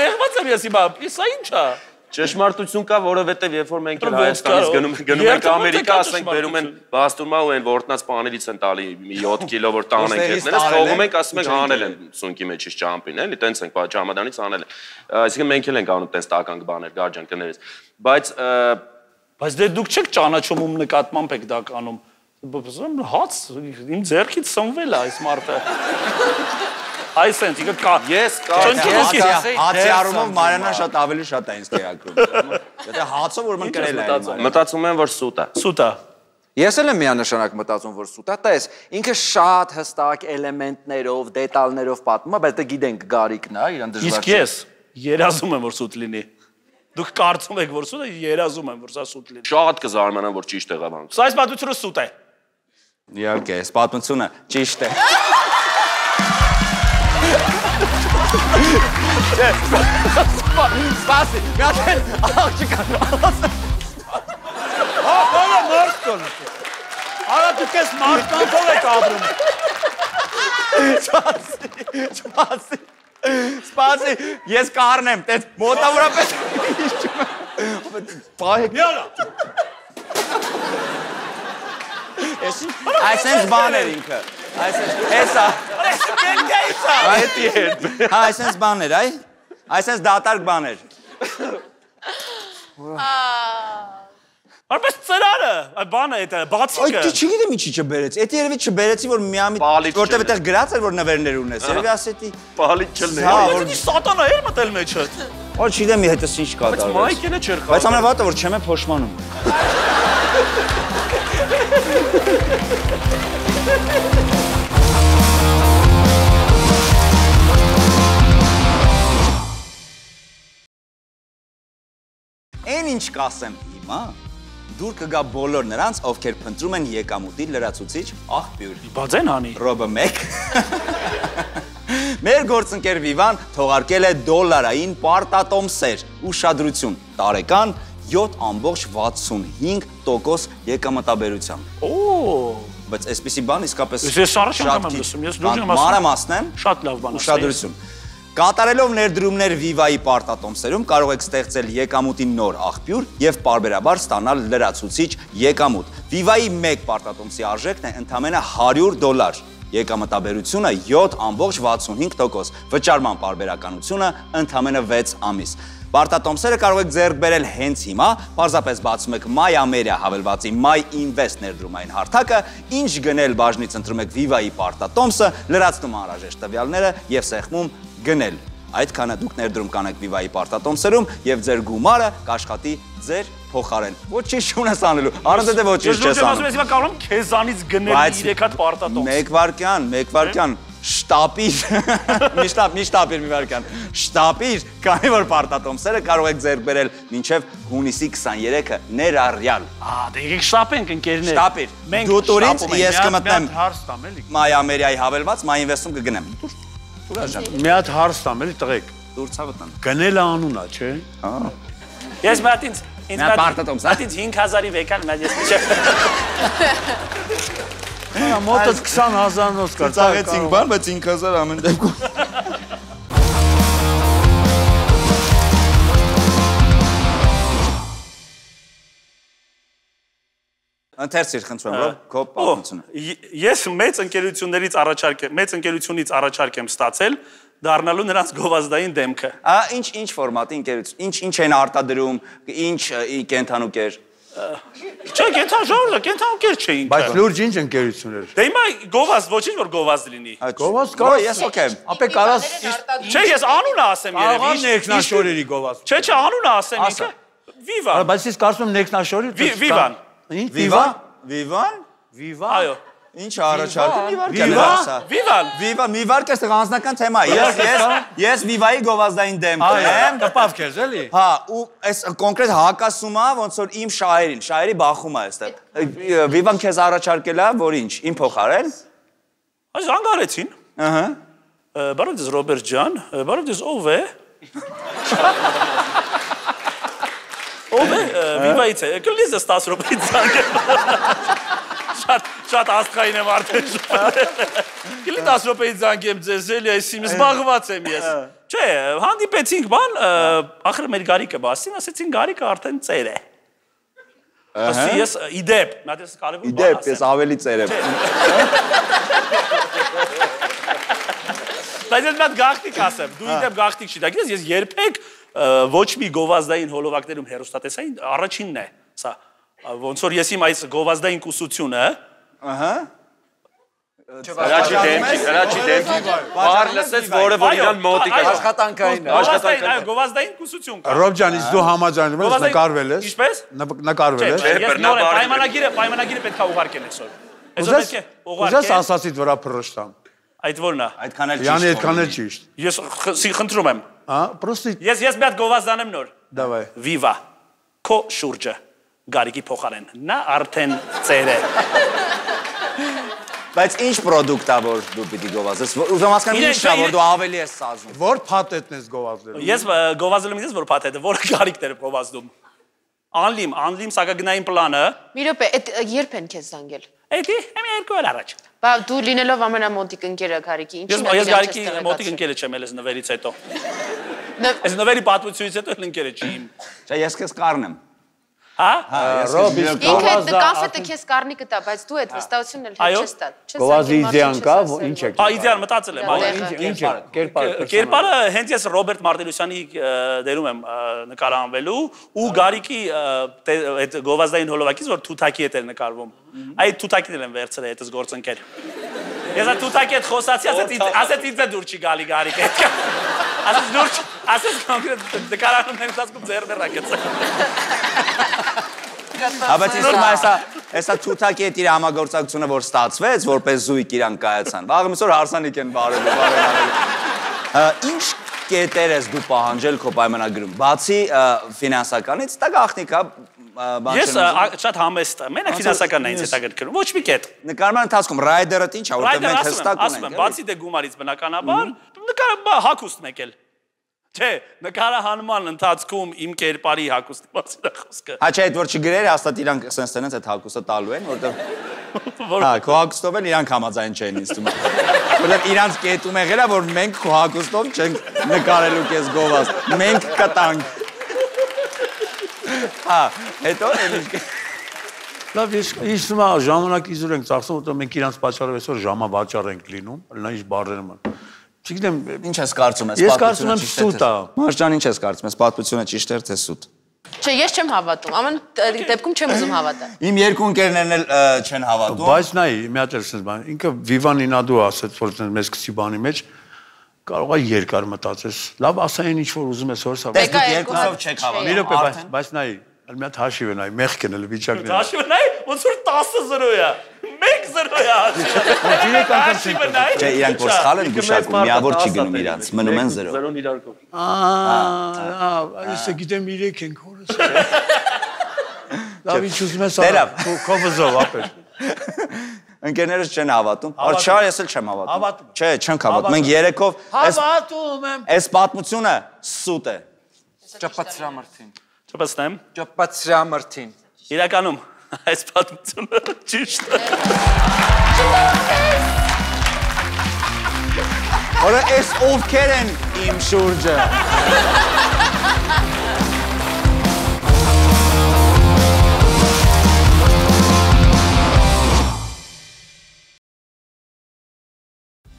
Նեղված եմ ես հիմա։ Սա ի՞նչ է։ Ճշմարտություն կա, որովհետև երբ որ մենք Հայաստանից գնում ենք Ամերիկա, ասենք բերում են բաստուրմա ու այն որտնած պաներից են տալի 7 կիլո որ տան ենք հետներս, թողում ենք, ասում ենք հանել են սունկի մեջից ճամպին, էլի, տենց ենք ճամադանից հանել են։ Այսինքն մենք էլ ենք անում տենց տական բաներ, գարջան կներես։ Բայց դե դուք չեք ճանաչում ում նկատմամբ եք դա կանում։ Հաց իմ ձեռքից սնվել է այս մարդը։ Այսենց, ինքը կա։ Ես հացի առումով Մարիանան շատ ավելի շատ է ինձ տեղակրում։ Եթե հացով ուրեմն կրել է։ Մտածում եմ, որ սուտ է։ Սուտ է։ Ես էլ եմ միանշանակ մտածում, որ սուտ է, տես, ինքը շատ հստակ էլեմենտներով, դետալներով պատմում է, բայց դե գիտենք Գարիկն է, իրան դժվար չէ։ Իսկ ես երազում եմ, որ սուտ լինի։ Դուք կարծում եք, որ սուտ է, երազում եմ, որ սա սուտ լինի։ Շատ կզարմանամ, որ ճիշտ եղավ։ Սա այս պատմությունը սուտ է։ Իհարկե, այս պատմությունը ճիշտ է։ Սպասի, գատեն, աղջիկան, Ահա մարդ կոն։ Արա դու քեզ մարդկանցով եք ապրում։ Սպասի, ես կառնեմ, տես մոտավորապես իջում եմ։ Պահեք։ Միանա։ Այսենց բաներ ինքը։ Հեսա։ Այսենց բաներ, այ։ Այսենց դատարկ բաներ։ Արպես ծրարը, այդ բանը այդ բացիկը։ Այ չգիտեմ ինչի չբերեց։ Էդ երևի չբերեցի, որ միամիտ որտեղ այդտեղ գրած էր, որ նվերներ ունես։ Երևի ասեցի։ Պալիճ չլներ։ Հա, Որ դի սատանա էր մտել մեջը։ Որ չգիտեմ հետս ինչ Բայց կատարվեց։ մայքենը չէր խաղում։ Բայց ամենավատը որ չեմ փոշմանում։ Այն ինչ կասեմ հիմա, դուր կգա բոլոր նրանց, ովքեր փնտրում են եկամուտի լրացուցիչ աղբյուր։ Բայց այն հանի։ Ռոբը 1։ Մեր գործընկեր Վիվան թողարկել է դոլարային պարտատոմսեր, ուշադրություն, տարեկան 7.65% եկամտաբերությամբ։ Բայց այսպիսի բան իսկապես Ես առաջ անգամ եմ լսում, ես լուրջ եմ ասում։ Մանրամասն եմ։ Շատ լավ բան է։ Ուշադրություն։ Կատարելով ներդրումներ Viva-ի պարտատոմսերում կարող եք ստեղծել եկամուտի նոր աղբյուր եւ պարբերաբար ստանալ լրացուցիչ եկամուտ։ Viva-ի 1 պարտատոմսի արժեքն է ընդամենը $100, եկամտաբերությունը 7.65%, վճարման պարբերականությունը ընդամենը 6 ամիս։ Պարտատոմսերը կարող եք ձեռք բերել հենց հիմա, պարզապես բացում եք My Ameria հավելվածի My Invest ներդրումային հարթակը, ինչ գնել բաժնից ընտրում եք Viva-ի պարտատոմսը, լրացնում անհրաժեշտ տվյալները եւ սեղմում գնել։ Այդքանը դուք ներդրում կանեք Viva-ի պարտատոմսերում եւ ձեր գումարը կաշխատի ձեր փոխարեն։ Ոչինչ չունես անելու, առանց դե ոչինչ չես անում։ Ես հիմա կարող եմ քեզանից գնել 3 հատ պարտատոմս։ 1 վայրկյան, շտապիր, մի շտապիր մի վայրկյան, շտապիր, քանի որ պարտատոմսերը կարող եք ձեռք բերել մինչև հունիսի 23-ը ներառյալ։ Դե եկեք շտապենք ընկերներ։ Շտապիր։ Դու տուրից ես կմտնեմ հարց տամ էլի։ My Ameria-ի հավելված My Invest-ում կգնեմ։ Տուրաժան։ Մի հատ հարց տամ էլի տղեկ։ Դուր ցավտան։ Գնելը անուն է, չէ։ Հա։ Ես մատինց Նա պարտատոմս, հա։ Մատինց 5000-ի վեկան մեծ ես միջև։ Մոտը 20000-նոց կար։ Ծաղեցինք բան, բայց 5000 ամեն դեպքում։ Ընթերցիր, խնդրում եմ, քո պատմությունը։ Ես մեծ ընկերությունից առաջարկ եմ ստացել դառնալու նրանց գովազդային դեմքը։ Ինչ ֆորմատի ընկերություն, ինչ են արտադրում, ինչ կենթանուկեր։ Չէ, կենթանուկեր չէին։ Բայց լուրջ ինչ ընկերություն էր։ Դե հիմա գովազդ, ոչինչ որ գովազդ լինի։ Գովազդ կա, ես օքեյ։ Ապե կարաս Չէ, ես անունը ասեմ երևի։ աղան ներքնաշորերի գովազդ։ Չէ, անունը ասեմ ինքը։ Viva։ Բայց ես կարծում եմ ներքնաշորի։ Vivan։ Ինչ Viva? Vivan? Viva։ Այո։ Ինչ առաջարկում իվարկել Viva? ասա։ Vivan։ Viva, միվարկ է անձնական թեմա։ Ես Viva-ի գովազդային դեմք եմ։ Կպավ քեզ էլի։ Հա, ու այս կոնկրետ հակասում է ոնց որ իմ շահերի բախում է այստեղ։ Viva-ն քեզ առաջարկել է, որ ինչ, իմ փոխարեն։ Այս անգարեցին։ Ահա։ Բարև ձեզ Ռոբերտ ջան, բարև ձեզ ով է։ Ով է Viva-ից է։ Կլինի ձեզ 10 րոպեից զանգեմ։ Շատ աստղային եմ արդեն։ Գլի 10 րոպեից զանգեմ ձեզ, էլի այսինքն զբաղված եմ ես։ Չէ, հանդիպեցինք բան, ախր մեր Գարիկը բասին, ասեցին Գարիկը արդեն ծեր է։ Ասի ես իդեպ, նա դες կարևոր բան ասեմ։ Իդեպ, ես ավելի ծեր եմ։ Բայց ես մատ գաղթիկ ասեմ, դու իդեպ գաղթիկ չի, դա գիտես, ես երբեք ոչ մի գովազդային հոլովակներում հերոստատեսային առաջինն է, սա, ոնց որ ես իմ այս գովազդային կուսությունը, Հրաչի դեմքի, բար լսեց, որը որ իրան մոտիկ է։ Աշխատանքային է։ Գովազդային կուսություն կա։ Ռոբ ջան, իսկ դու համաձայնում ես, նկարվել ես։ Ինչպես։ Նկարվել ես։ Ես նոր պայմանագիրը պետք է ուղարկել այսօր։ Ուզես ասացիդ վրա փռշտամ։ Այդ որն է։ Այդքան էլ ճիշտ։ Յանի այդքան էլ ճիշտ։ Ես խնդրում եմ։ Հա, պրոստի։ Ես մի հատ գովազդանեմ նոր։ Դավայ։ Viva։ Քո շուրջը Գարիկի փոխարեն։ Նա արդեն ծեր է։ Բայց ինչ պրոդուկտ է որ դու պիտի գովազես։ Ուզում հասկանամ ինչա որ դու ավելի ես սազում։ Որ փաթեթն ես գովազդել։ Ես գովազդել եմ ես որ փաթեթը, որ Գարիկներ է գովազդում։ Անլիմ սակագնային պլանը։ Մի րոպե, այդ երբ են քեզ զանգել։ Էդի, հեմի երկու օր առաջ։ Բա դու լինելով ամենամոտիկ ընկերը Գարիկի, ինչի՞ Ես Գարիկի մոտիկ ընկերը չեմ ելես նվերից հետո։ Այս նվերի պատմությունից հետո էլ ընկերը չի իմ։ Չէ, ես քեզ կառնեմ։ Հա? Ռոբ, ինքը այդ կոնֆետը քեզ կառնի կտա, բայց դու այդ վստահությունն էլ չես տա։ գովազդի իդեան կա, ինչ է։ Հա, իդեան մտածել եմ, այո։ Ինչ է, կերպարը։ Կերպարը հենց ես Ռոբերտ Մարտիրոսյանի դերում եմ նկարանվելու ու Գարիկի այդ գովազդային հոլովակից որ թութակի հետ էր նկարվում։ Այդ թութակին եմ վերցրել հետս գործընկեր։ Ես այդ թութակի հետ խոսացի, ասեց ինձ դուր չի գալի Գարիկը։ Ասեց դուր, ասեց կոնկրետ նկարանում են ասում ձեռներ ակեցը։ Բայց հեսա թութակի հետ իր համագործակցությունը որ ստացվեց, որպես զույգ իրան կայացան։ Վաղը միսօր հարսանիք են բարելու։ Ինչ կետեր ես դու պահանջել քո պայմանագրում։ Բացի ֆինանսականից, դա գաղտնիք է բան չեմ։ Ես շատ համեստ եմ։ Մենակ ֆինանսականն է ինձ հետաքրքրում։ Ոչ մի կետ։ Նկարման ընթացքում ռայդերը ինչ է, որտեղ մենք հստակ ունենք։ Ասում եմ, բացի դե գումարից բնականաբար, նկարը հակուստ մեկ էլ։ Չէ, նկարահանման ընթացքում իմ կերպարի հակուստի մասին է խոսքը։ Հա չէ, այդ որ չգրեր, հաստատ իրանք սենց տենենց այդ հակուստը տալու են, որտեղ հա, քո հակուստով էլ իրանք համաձայն չեն ինձ թվում։ Որտեղ իրանք կետում եղել է, որ մենք քո հակուստով չենք նկարելու քեզ գովազդ։ Մենք կտանք։ Հա, հետո էլ Լավ, ես հիմա ժամանակ իզուր ենք ծախսում, որտեղ մենք իրանց պատճառով այսօր ժամավաճառ ենք լինում, նա ինչ բառերում են։ Չգիտեմ, ինչ ես կարծում ես, ես կարծում եմ սուտ է։ Մարջան, ինչ ես կարծում ես, պատմությունը ճիշտ է թե սուտ։ Չէ, ես չեմ հավատում, ամեն դեպքում չեմ ուզում հավատալ։ Իմ երկու ընկերներն էլ չեն հավատում։ Բայց նայ, մի հատ էլ sense բան, ինքը Vivan Inadu ասեց, որ մեզ գցի բանի մեջ, կարող է երկար մտածես։ Լավ, ասային ինչ որ ուզում ես հորս հավատալ։ Դες դուք երկուսով չեք հավատում։ Մի րոպե, բայց նայ, ալ մի հատ հաշիվ նայ, մեղքն էլ վիճակն է։ Հաշիվը նայ, ոնց որ 10-0 է։ 1-0 է հաշիվը։ Չէ, իրանք որ սխալ են գուշակում, միավոր չի գնում իրանց, մնում են 0։ 0-ն իրար կողմ։ Այս գիտեմ 3 ենք հորս։ Լավ, ինչ ուզում ես քովզով ապեր։ Ընկերներս չեն հավատում։ Չա, ես էլ չեմ հավատում։ Չէ, չենք հավատում։ Մենք երեքով հավատում եմ։ Այս պատմությունը սուտ է։ Ճպացրամրթին։ Չպասնեմ։ Ճպացրամրթին։ Իրականում այս պատմությունը ճիշտ է։ Որը այս ովքեր են իմ շուրջը։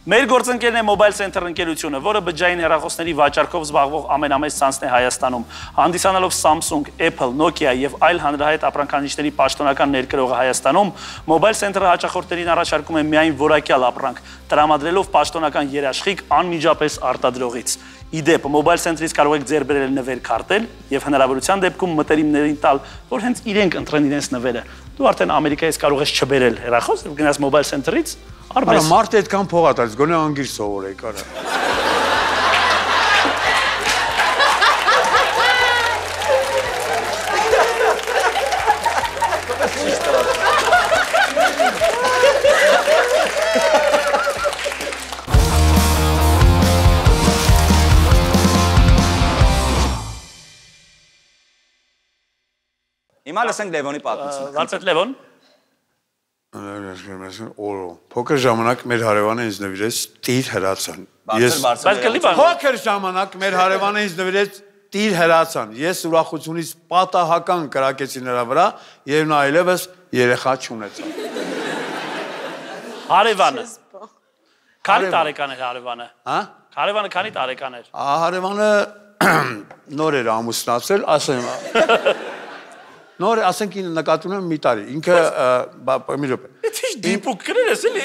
Մեր գործընկերն է Mobile Center ընկերությունը, որը բջջային հեռախոսների վաճառքով զբաղվող ամենամեծ ցանցն է Հայաստանում։ Հանդիսանալով Samsung, Apple, Nokia եւ այլ հանրահայտ ապրանքանիշների պաշտոնական ներկրողը Հայաստանում, Mobile Center-ը հաճախորդներին առաջարկում է միայն որակյալ ապրանք, տրամադրելով պաշտոնական երաշխիք անմիջապես արտադրողից։ Իդեպ, Mobile Center-ից կարող եք ձեռ բերել նվեր քարտել եւ հնարավորության դեպքում մտերիմներին տալ, որ հենց իրենք ընտրեն իրենց նվերը։ Դու արդեն Ամերիկայից կարող ես չբերել հեռախոս, եւ գնաս Mobile Center-ից Արա մարդը այդքան փող ա տալիս, գոնե անգիր սովորեք, արա։ Հիմա լսենք Լևոնի պատմությունը։ Վարպետ Լևոն։ Օրո։ Փոքր ժամանակ մեր հարևանը ինձ նվիրեց Տիր հրացան։ Փոքր ժամանակ մեր հարևանը ինձ նվիրեց Տիր հրացան։ Ես ուրախությունից պատահական կրակեցի նրա վրա եւ նա այլևս երեխա չունեցավ։ Հարևանը։ Քանի տարեկան էր հարևանը։ Հա? Հարևանը քանի տարեկան էր։ Հարևանը նոր էր ամուսնացել, ասեմ։ Նոր, ասենք նկատում եմ մի տարի, ինքը մի րոպե։ Էդի դիպուկ գրել ես էլի,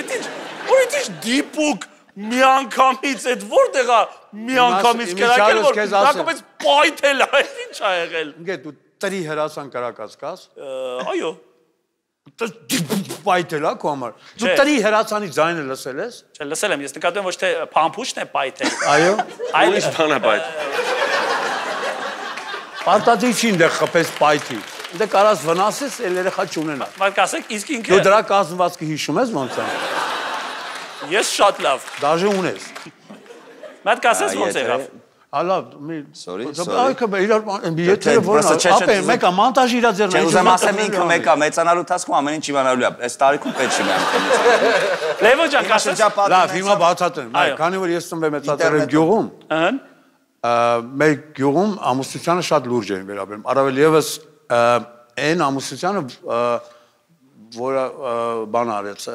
էդի դիպուկ մի անգամից այդ որտեղ է մի անգամից կրակել, որ հակոպես պայթել է, ինչ ա եղել։ Ինքը դու տրի հրացան կրակած կաս։ Այո։ Պայթել է քո համար։ Դու տրի հրացանի ձայնը լսել ես։ Չէ, լսել եմ, ես նկատում եմ ոչ թե փամփուշտն է պայթել։ Այո։ Այլ Ուրիշ բան է պայթ։ Պարտադիր դե խփես պայթի։ Դե կարաս վնասես, էլ երեխա չունենա։ Բայց ասեք, իսկ ինքը Դու դրա կազմվածքը հիշում ես ոնց է։ Ես շատ լավ։ Դաժե ունես։ Բայց ասես ոնց եղավ։ Ալա, մի Sorry, Այո, իրար բիեթերը որն ապե, մեկը մոնտաժի իրա ձեռն է։ Ուզեմ ասեմ ինքը մեկը մեծանալու ընթացքում ամեն ինչ իմանալու է։ Այս տարիքում պետք չի միանգամից։ Լևո ջան, ասես։ Լավ, հիմա բացատրեմ։ Քանի որ ես ծնվել մեծացել եմ գյուղում, մեր գյուղում ամուսնությանը շատ լուրջ էին վերաբերում։ Առավել եւս այն ամուսնությանը, որը բան արեց,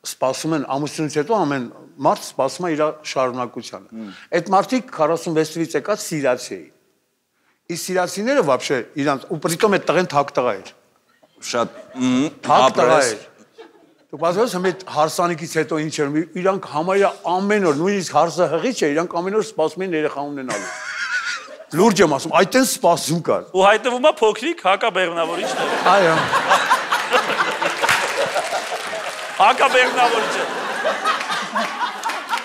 սպասում են ամուսնությունից հետո ամեն մարդ սպասում է իր շարունակությանը։ Այդ մարդիկ 46-ից եկած սիրացի էին։ Իսկ սիրացիները вообще իրանց ու պրիտոմ այդ տղեն թակ տղա էր։ Շատ թակ տղա էր։ Դու բացես համ այդ հարսանիքից հետո ինչ էր, իրանք համարյա ամեն օր, նույնիսկ հարսը հղի չէ, իրանք ամեն օր սպասում են երեխա ունենալու։ Լուրջ եմ ասում, այդտեն սպասում կար։ Ու հայտնվում է փոքրիկ հակաբեղմնավորիչն է։ Այո։ Հակաբեղմնավորիչը։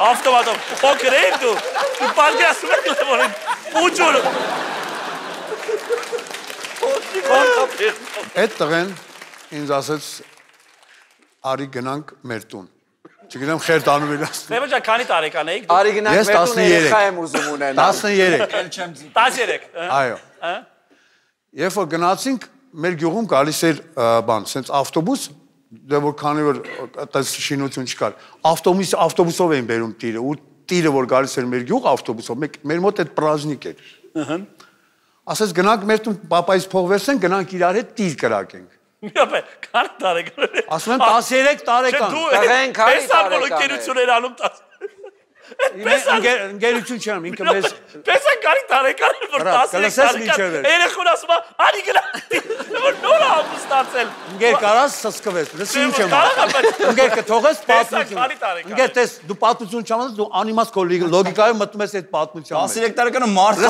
Ավտոմատով փոքր է դու։ Դու պատկերացնում ես Լևոնին։ Ուջուրը։ Այդ տղեն ինձ ասեց արի գնանք մեր տուն։ Չգիտեմ խեր տանում էր ասում։ Լևոն ջան, քանի տարեկան էիք։ Արի գնանք մեր տուն երեխա եմ ուզում ունենալ։ 13։ 13։ Այո։ Երբ որ գնացինք, մեր գյուղում գալիս էր բան, sense ավտոբուս, դե որ քանի որ այդպես շինություն չկար, ավտոբուսով էին բերում տիրը, ու տիրը որ գալիս էր մեր գյուղ ավտոբուսով, մեր մոտ այդ պրազնիկ էր։ Ասես գնանք մեր տուն, պապայից փող վերցնենք, գնանք իրար հետ տիր կրակենք։ Միապե, քանի տարեկան է։ Ասում եմ 13 տարեկան։ Տղեն քանի տարեկան է։ Կերություն էր անում 10։ Ընկերություն չեմ, ինքը մեզ Պեսա կարի տարեկան է, որ 13 տարեկան։ Երեխուն ասում է, արի գնա, որ նոր է ամուսնացել։ Ընկեր կարաս սսկվես, լսի ինչ եմ ասում։ Ընկեր կթողես պատմություն։ Ընկեր տես, դու պատմություն չանես, դու անիմաց քո լոգիկայով մտնում ես այդ պատմության մեջ։ 13 տարեկանը մարդը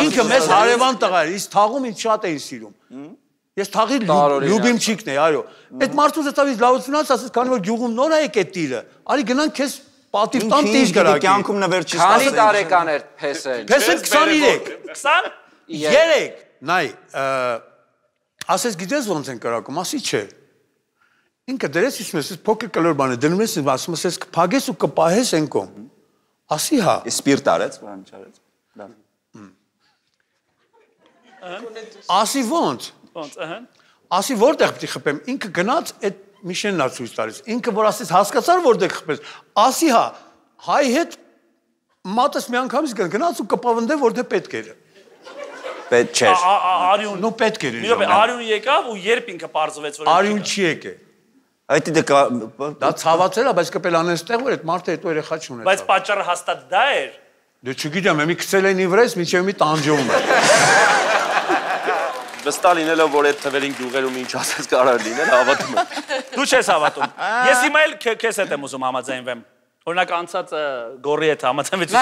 ինքը մեզ հարևան տղա էր, իսկ թաղում ինձ շատ էին սիրում։ Ես թաղի լյուբիմչիկն էի, այո։ Այդ մարդուց հետավից լավությունից ասես, քանի որ գյուղում նոր է եկել տիրը, արի գնանք քեզ պատիվ տան տիր կրակի։ Կյանքում նվեր չի Քանի տարեկան էր Փեսեն։ Փեսեն 23։ 23։ Նայ, ասես գիտես ոնց են կրակում, ասի չէ։ Ինքը դրես իսում ես, փոքր կլոր բան է, դնում ես, ասում ես, կփագես ու կպահես են կոմ։ Ասի հա։ Սպիրտ արեց, բան չարեց։ Ասի ոնց։ Ոնց, Ասի որտեղ պետք է խփեմ, ինքը գնաց այդ Միշենն ա ցույց տալիս։ Ինքը որ ասես հասկացար որտեղ խփես, ասի հա, հայ հետ մատս մի անգամից գնաց ու կպավնդե որտեղ պետք էր։ Պետք չէր։ Արյուն։ Նո պետք էր։ Մի արյուն եկավ ու երբ ինքը պարզվեց որ արյուն չի եկե։ Այդ դա ցավացել է, բայց կպել անեն ստեղ որ այդ մարդը հետո երեխա չունեցավ։ Բայց պատճառը հաստատ դա էր։ Դե չգիտեմ, մի քցել են իվրես, մինչև մի տանջում է։ Վստահ լինելով, որ այդ թվերին գյուղերում ինչ ասես կարող լինել, հավատում եմ։ Դու չես հավատում։ Ես հիմա էլ քեզ հետ եմ ուզում համաձայնվեմ։ Օրինակ անցած գորի հետ համաձայնվեցի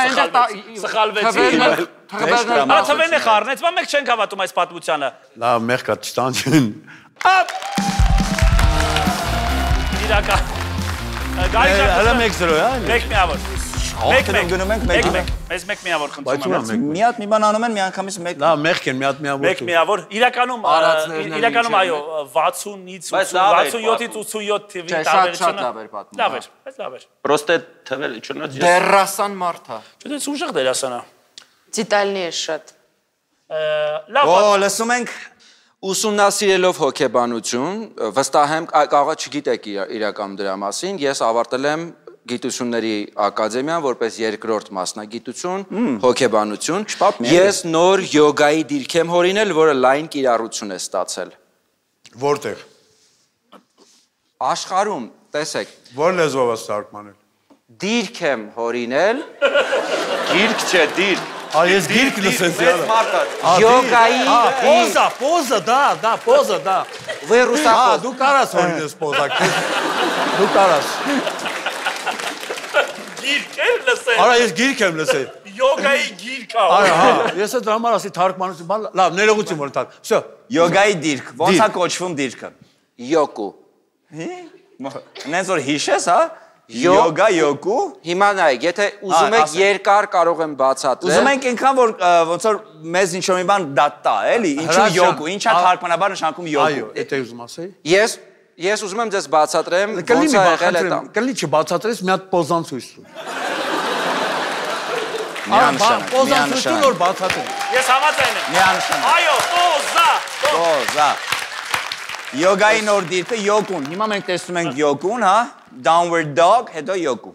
սխալվեցի։ Թվերն է խառնեց, բայց մենք չենք հավատում այս պատմությանը։ Լավ, մեղքա չտանջեն։ Իրական։ Հələ 1-0 է, այլ։ 1 միավոր։ գնում ենք 1-1։ Մեզ 1 միավոր խնդրում եմ։ Մի հատ մի բան անում են, միանգամից 1։ Լավ, մեղք են, մի հատ միավոր։ 1 միավոր։ Իրականում այո, 60-ից 67-ից 87 թվի տարբերությունը։ Լավ էր, բայց լավ էր։ Պրոստե թվել չնայած ես Դերասան մարդ է։ Չէ՞ ուժեղ դերասան է։ Դիտալնի է շատ։ Լավ։ Օ, լսում ենք Ուսումնասիրելով հոգեբանություն, վստահ եմ, կարող է չգիտեք իրական դրա մասին, ես ավարտել եմ գիտությունների ակադեմիան որպես երկրորդ մասնագիտություն, հոգեբանություն։ Ես նոր յոգայի դիրք եմ հորինել, որը լայն կիրառություն է ստացել։ Որտեղ։ Աշխարհում, տեսեք։ Որ լեզվով ես թարգմանել։ Դիրք եմ հորինել։ Գիրք չէ, դիրք։ Ես գիրք լսեցի։ Յոգայի Պոզա, դա։ Վեր ռուսախոս։ Դու կարաս հորինես պոզա, դու կարաս։ Գիրք եմ լսել։ Արա ես գիրք եմ լսել։ Յոգայի գիրք ա։ Հա, ես այդ համար ասի թարգմանություն, լավ, ներողություն որ տալ։ Всё։ Յոգայի դիրք, ո՞նց է կոչվում դիրքը։ Յոգու։ Նենց որ հիշես, հա։ Յոգա, յոգու։ Հիմա նայեք, եթե ուզում եք երկար կարող եմ բացատրել։ Ուզում ենք այնքան որ ոնց որ մեզ ինչ-որ մի բան դա տա, էլի, ինչու յոգու, ինչա թարգմանաբար նշանակում յոգու։ Այո, դա ուզում ասեի։ Ես ուզում եմ ձեզ բացատրեմ, ոնց է եղել այդ։ Կլի չբացատրես, մի հատ պոզան ցույց տու։ Միանշանակ, պոզան ցույց տու որ բացատրեմ։ Ես համաձայն եմ։ Միանշանակ։ Այո, Պոզա։ Յոգայի նոր դիրքը յոգուն։ Հիմա մենք տեսնում ենք յոգուն, հա, downward dog, հետո յոգու։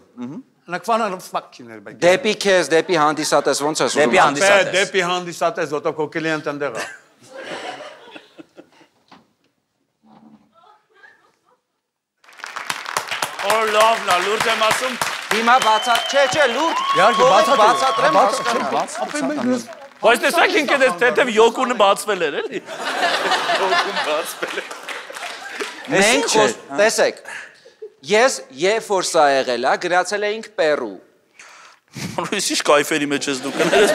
Նկվանալ ֆակչիներ բա։ Դեպի քեզ, դեպի հանդիսատես ոնց ես ուզում։ Դեպի հանդիսատես։ Դեպի հանդիսատես, որտեղ քո կլիենտ ընդեղ է։ Օր լավն է, լուրջ եմ ասում։ Հիմա չէ, լուրջ։ Իհարկե բացատրեմ, հասկանամ։ Բայց տեսեք ինքն էս թեթև յոգունը բացվել էր, էլի։ Յոգուն բացվել է։ Մենք տեսեք, ես երբ որ սա եղել է, գնացել էինք Պերու։ Ես ինչ կայֆերի մեջ ես դու կներես։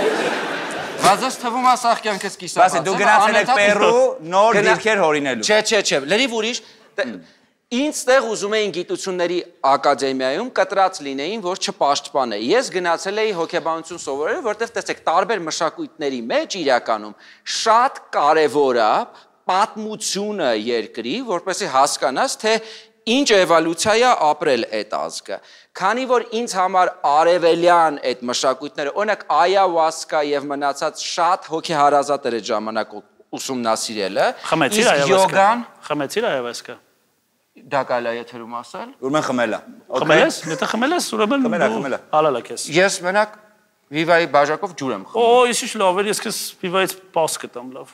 Վազես թվում է սաղ կյանքս կիսաբաց։ Բասի դու գնացել եք Պերու նոր դիրքեր հորինելու։ Չէ, լրիվ ուրիշ։ Ինձ տեղ ուզում էին գիտությունների ակադեմիայում կտրած լինեին, որ չպաշտպանեի։ Ես գնացել էի հոգեբանություն սովորել, որտեղ տեսեք, տարբեր մշակույթների մեջ իրականում շատ կարևոր է պատմությունը երկրի, որպեսզի հասկանաս, թե ինչ էվոլյուցիա է ապրել այդ ազգը։ Քանի որ ինձ համար արևելյան այդ մշակույթները, օրինակ այավասկա եւ մնացած շատ հոգեհարազատ էր այդ ժամանակ ուսումնասիրելը, Խմեցիր այավասկա։ Դա կարելի է եթերում ասել։ Ուրեմն խմելա։ Խմելես, եթե խմելես, ուրեմն խմելա։ հալալ է քեզ։ Ես մենակ Վիվայի բաժակով ջուր եմ խմում։ Օ, ես ինչ լավ էր, ես քեզ Վիվայից պաս կտամ լավ։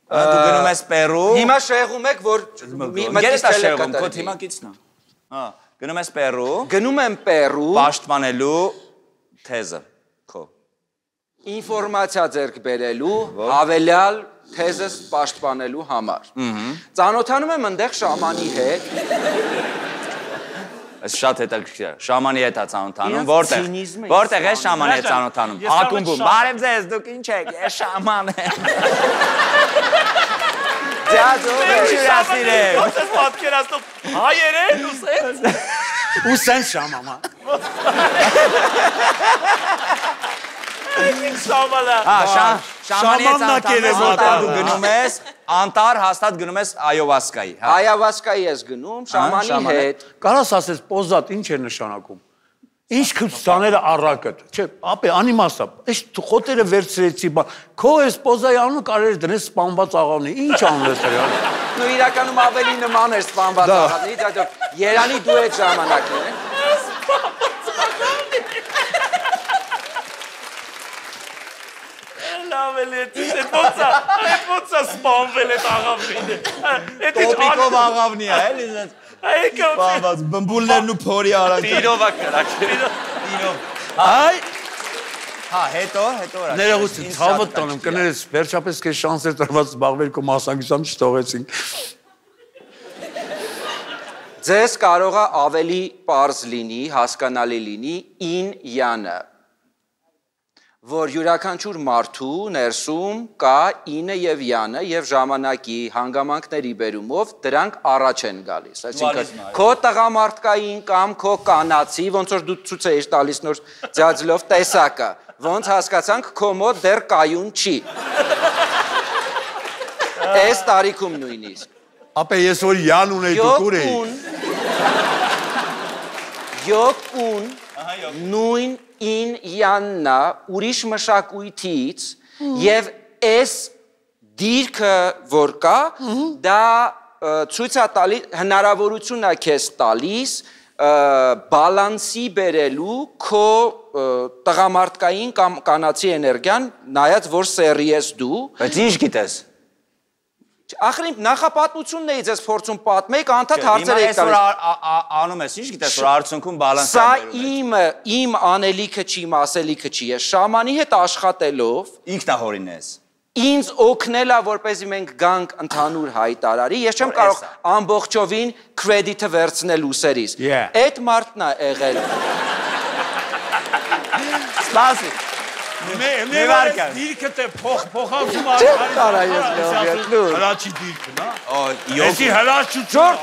Դու գնում ես Պերու։ Հիմա շեղում եք, որ Գերես է շեղում, քո թիմակիցն է։ Հա, գնում ես Պերու։ Գնում եմ Պերու։ Պաշտպանելու թեզը քո։ Ինֆորմացիա ձեռք բերելու, հավելյալ թեզս պաշտպանելու համար։ Ծանոթանում եմ այնտեղ շամանի հետ։ Այս շատ հետաքրքիր է։ Շամանի հետ է ծանոթանում, որտեղ է շամանի հետ ծանոթանում։ Ակումբում։ Բարև ձեզ, դուք ինչ եք։ Ես շաման եմ։ Ձեզ ուրախ Ո՞նց ես պատկերացնում։ Հայերեն ու սենց։ Ու սենց շամամա։ Շամալա։ Շամանի հետ ծանոթանում դու գնում ես, անտար հաստատ գնում ես այովասկայի։ Այավասկայի ես գնում, շամանի հետ։ Կարաս ասես պոզատ ինչ է նշանակում։ Ինչ քրստաները առակդ։ Չէ, ապե անիմաստ է։ Այս խոտերը վերցրեցի, քո էս պոզայի անունը կարելի դնես սպանված աղավնի։ Ինչ անում ես դրա։ Նու իրականում ավելի նման էր սպանված աղավնի, դա Երանի դու այդ ժամանակն է։ Լավ էլ է, ոնց է սպանվել այդ աղավնին։ Տոպիկով աղավնի է, էլի զենց։ Բաբաց, բմբուլներն ու փորի արանք։ Տիրով է կրակ։ Այ Հա, հետո վրա։ ներողություն, ցավը տանեմ, կներես, վերջապես քեզ շանսեր տրված զբաղվել քո մասնակցությամբ չթողեցին։ Ձեզ կարող է ավելի պարզ լինի, հասկանալի լինի ինյանը, որ յուրաքանչյուր մարդու ներսում կա ինը եւ յանը եւ ժամանակի հանգամանքների բերումով դրանք առաջ են գալիս, այսինքն քո տղամարդկային կամ քո կանացի, ոնց որ դու ցույց ես տալիս նոր ձյաձլով տեսակը, ոնց հասկացանք քո մոտ դեռ կայուն չի։ Այս տարիքում նույնիսկ։ Ապե ես որ յան ունեի դու կուր էի։ Յոկուն նույն ին յաննա ուրիշ մշակույթից եւ այս դիրքը որ կա, դա ցույց է տալիս հնարավորություն է քեզ տալիս բալանսի բերելու քո տղամարդկային կամ կանացի էներգիան, նայած որ սերի ես դու։ Բայց ինչ գիտես։ Ախր նախապատմությունն էի ձեզ փորձում պատմեի, անդադ հարցեր եք տալիս։ Անում ես, ինչ գիտես, որ արդյունքում բալանս Սա իմ անելիքը չի, իմ ասելիքը չի, ես շամանի հետ աշխատելով ինքնահորին ես։ Ինձ օգնել է, որպեսզի մենք գանք ընդհանուր հայտարարի, ես չեմ կարող ամբողջովին կրեդիտը վերցնել ուսերից։ Այդ մարդն է եղել։ Սպասի։ Նեվարկա դիրքը թե փոխանցում աշխարհի հրաչի դիրքն է։ Էսի հրաչություն։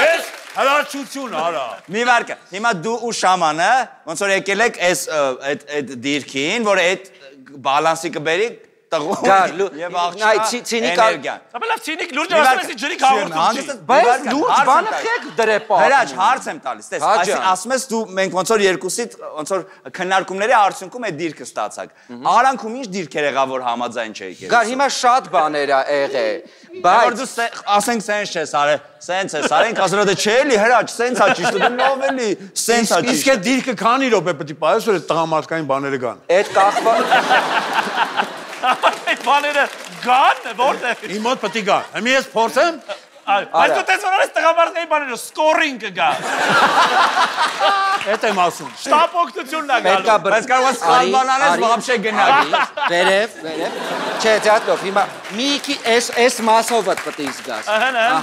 Էս հրաչություն արա։ Նեվարկա, հիմա դու ու շամանը ոնց որ եկել եք այդ դիրքին, որ այդ բալանսի կբերի տղու եւ աղջկա էներգիան։ Ապա լավ ցինիկ լուրջ ասում ես ջրի հաղորդում։ Բայց լուրջ բանը խեք դրեպա։ Հրաչ հարց եմ տալիս, տես, այսինքն ասում ես դու մենք ոնց որ երկուսից ոնց որ քննարկումների արդյունքում այդ դիրքը ստացակ։ Արանքում ինչ դիրքեր եղավ որ համաձայն չէիք։ Գար հիմա շատ բաներ ա եղել, բայց դու ասենք սենց չես արել, սենց ես արել, ասել դե չէ էլի հրաչ, սենց ա ճիշտ, դու նով էլի, սենց ա ճիշտ։ Իսկ այդ դիրքը քանի րոպե պետք է պայես որ այդ տղամարդկային բաները կան։ Այդ կախվա Այդ բաները գան, որտե՞ղ։ Իմ մոտ պետք է գա։ Հիմա ես փորձեմ։ Բայց դու տես որ այս տղամարդների բաները սկորինգ կգա։ Էդ եմ ասում։ Շտապ օգնությունն է գալու։ Բայց կարող ես սխալ բան անես, вообще գնալ։ Վերև։ Չէ, դատով, հիմա մի էս մասով պետք է զգաս։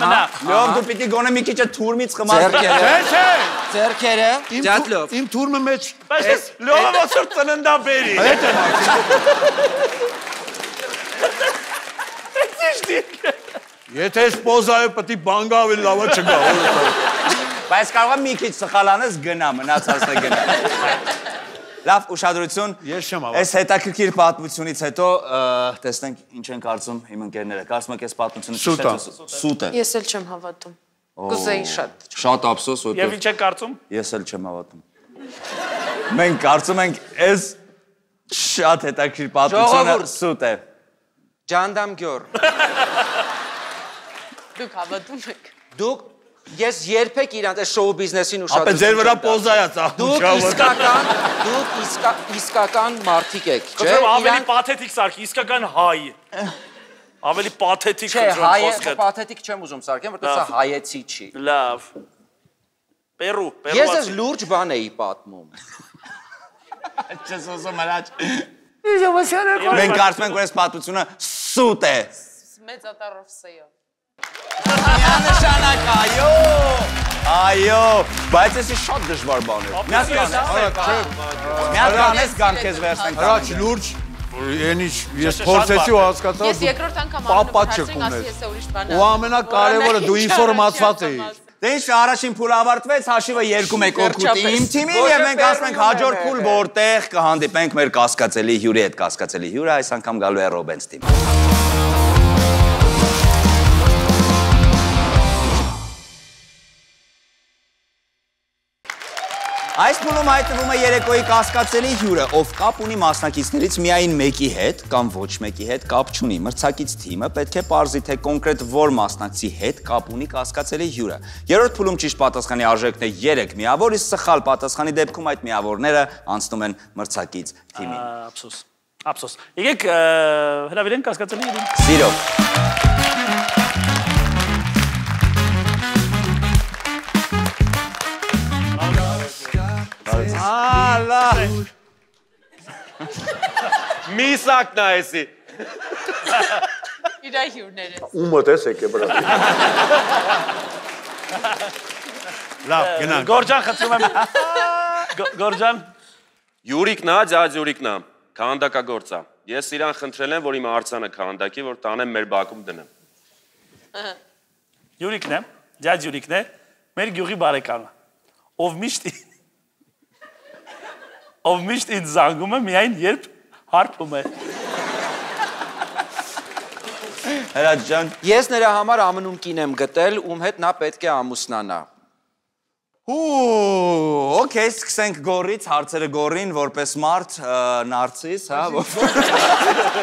Մնա։ Լավ, դու պիտի գոնե մի քիչ թուրմից խմած։ Չէ։ Ձերքերը, դատով։ Իմ թուրմը մեջ։ Բայց լողը ոնց որ ծննդաբերի։ Էդ եմ ասում։ Եթե ես պոզայը պետք է բանգա ավելի լավը չգա։ Բայց կարող եմ մի քիչ սխալ անես գնա, մնացածը գնա։ Լավ, ուշադրություն։ Ես չեմ հավատում։ Այս հետաքրքիր պատմությունից հետո տեսնենք ինչ են կարծում իմ ընկերները։ Կարծում եք այս պատմությունը սուտ է։ Ես էլ չեմ հավատում։ Կուզեի շատ։ Շատ ափսոս որ Եվ ինչ եք կարծում։ Ես էլ չեմ հավատում։ Մենք կարծում ենք այս շատ հետաքրքիր պատմությունը սուտ է։ Ջանդամգյոր։ Դուք հավատում եք։ Դուք ես երբեք իրանց այս շոու բիզնեսին ուշադրություն։ Ապա ձեր վրա պոզայա ծախում։ Դուք իսկական մարդիկ եք, չէ՞։ Քո ավելի պաթետիկ սարքի, իսկական հայ։ Ավելի պաթետիկ խոսքը։ Չէ, հայը պաթետիկ չեմ ուզում սարքեմ, որտեղ սա հայեցի չի։ Լավ։ Պերու։ Ես ես լուրջ բան էի պատմում։ Չես ուզում հրաչ։ Մենք կարծում ենք որ այս պատմությունը սուտ է։ Մեծ ատառով սեյո։ Միանշանակ, այո, բայց էսի շատ դժվար բան է։ Միած կանես գան քեզ վերցնենք։ Հրաչ լուրջ, ենիչ ես փորձեցի ու հասկացա։ Ես երկրորդ անգամ անում եմ, ասի ես է ուրիշ բան։ Ու ամենակարևորը դու ինֆորմացված էիր։ Դե ինչ առաջին փուլը ավարտվեց, հաշիվը 2-1 օգուտ իմ թիմին եւ մենք ասում ենք հաջորդ փուլ որտեղ կհանդիպենք մեր կասկածելի հյուրի հետ, կասկածելի հյուրը այս անգամ գալու է Ռոբենս թիմը։ Այս փուլում հայտնվում է երեկոյի կասկածելի հյուրը, ով կապ ունի մասնակիցներից միայն մեկի հետ կամ ոչ մեկի հետ կապ չունի։ Մրցակից թիմը պետք է պարզի, թե կոնկրետ որ մասնակցի հետ կապ ունի կասկածելի հյուրը։ Երրորդ փուլում ճիշտ պատասխանի արժեքն է 3 միավոր, իսկ սխալ պատասխանի դեպքում այդ միավորները անցնում են մրցակից թիմին։ Ափսոս։ Եկեք հրավիրենք կասկածելի հյուրին։ Սիրով։ Ալա։ Միսակն է էսի։ Իրա հյուրներ են։ Ումը տեսեք է բրա։ Լավ, գնանք։ Գորջան խնդրում եմ։ Գորջան։ Յուրիկն է, ձյաձ Յուրիկն է, քանդակագործ է։ Ես իրան խնդրել եմ, որ իմ արձանը քանդակի, որ տանեմ մեր բակում դնեմ։ Յուրիկն է, ձյաձ Յուրիկն է, մեր գյուղի բարեկամը, ով միշտ ինձ զանգում է միայն երբ հարբում է։ Հրաչ ջան։ Ես նրա համար ամնում կին եմ գտել, ում հետ նա պետք է ամուսնանա։ Okay, սկսենք գորից, հարցերը գորին, որպես մարդ, նարցիս, հա։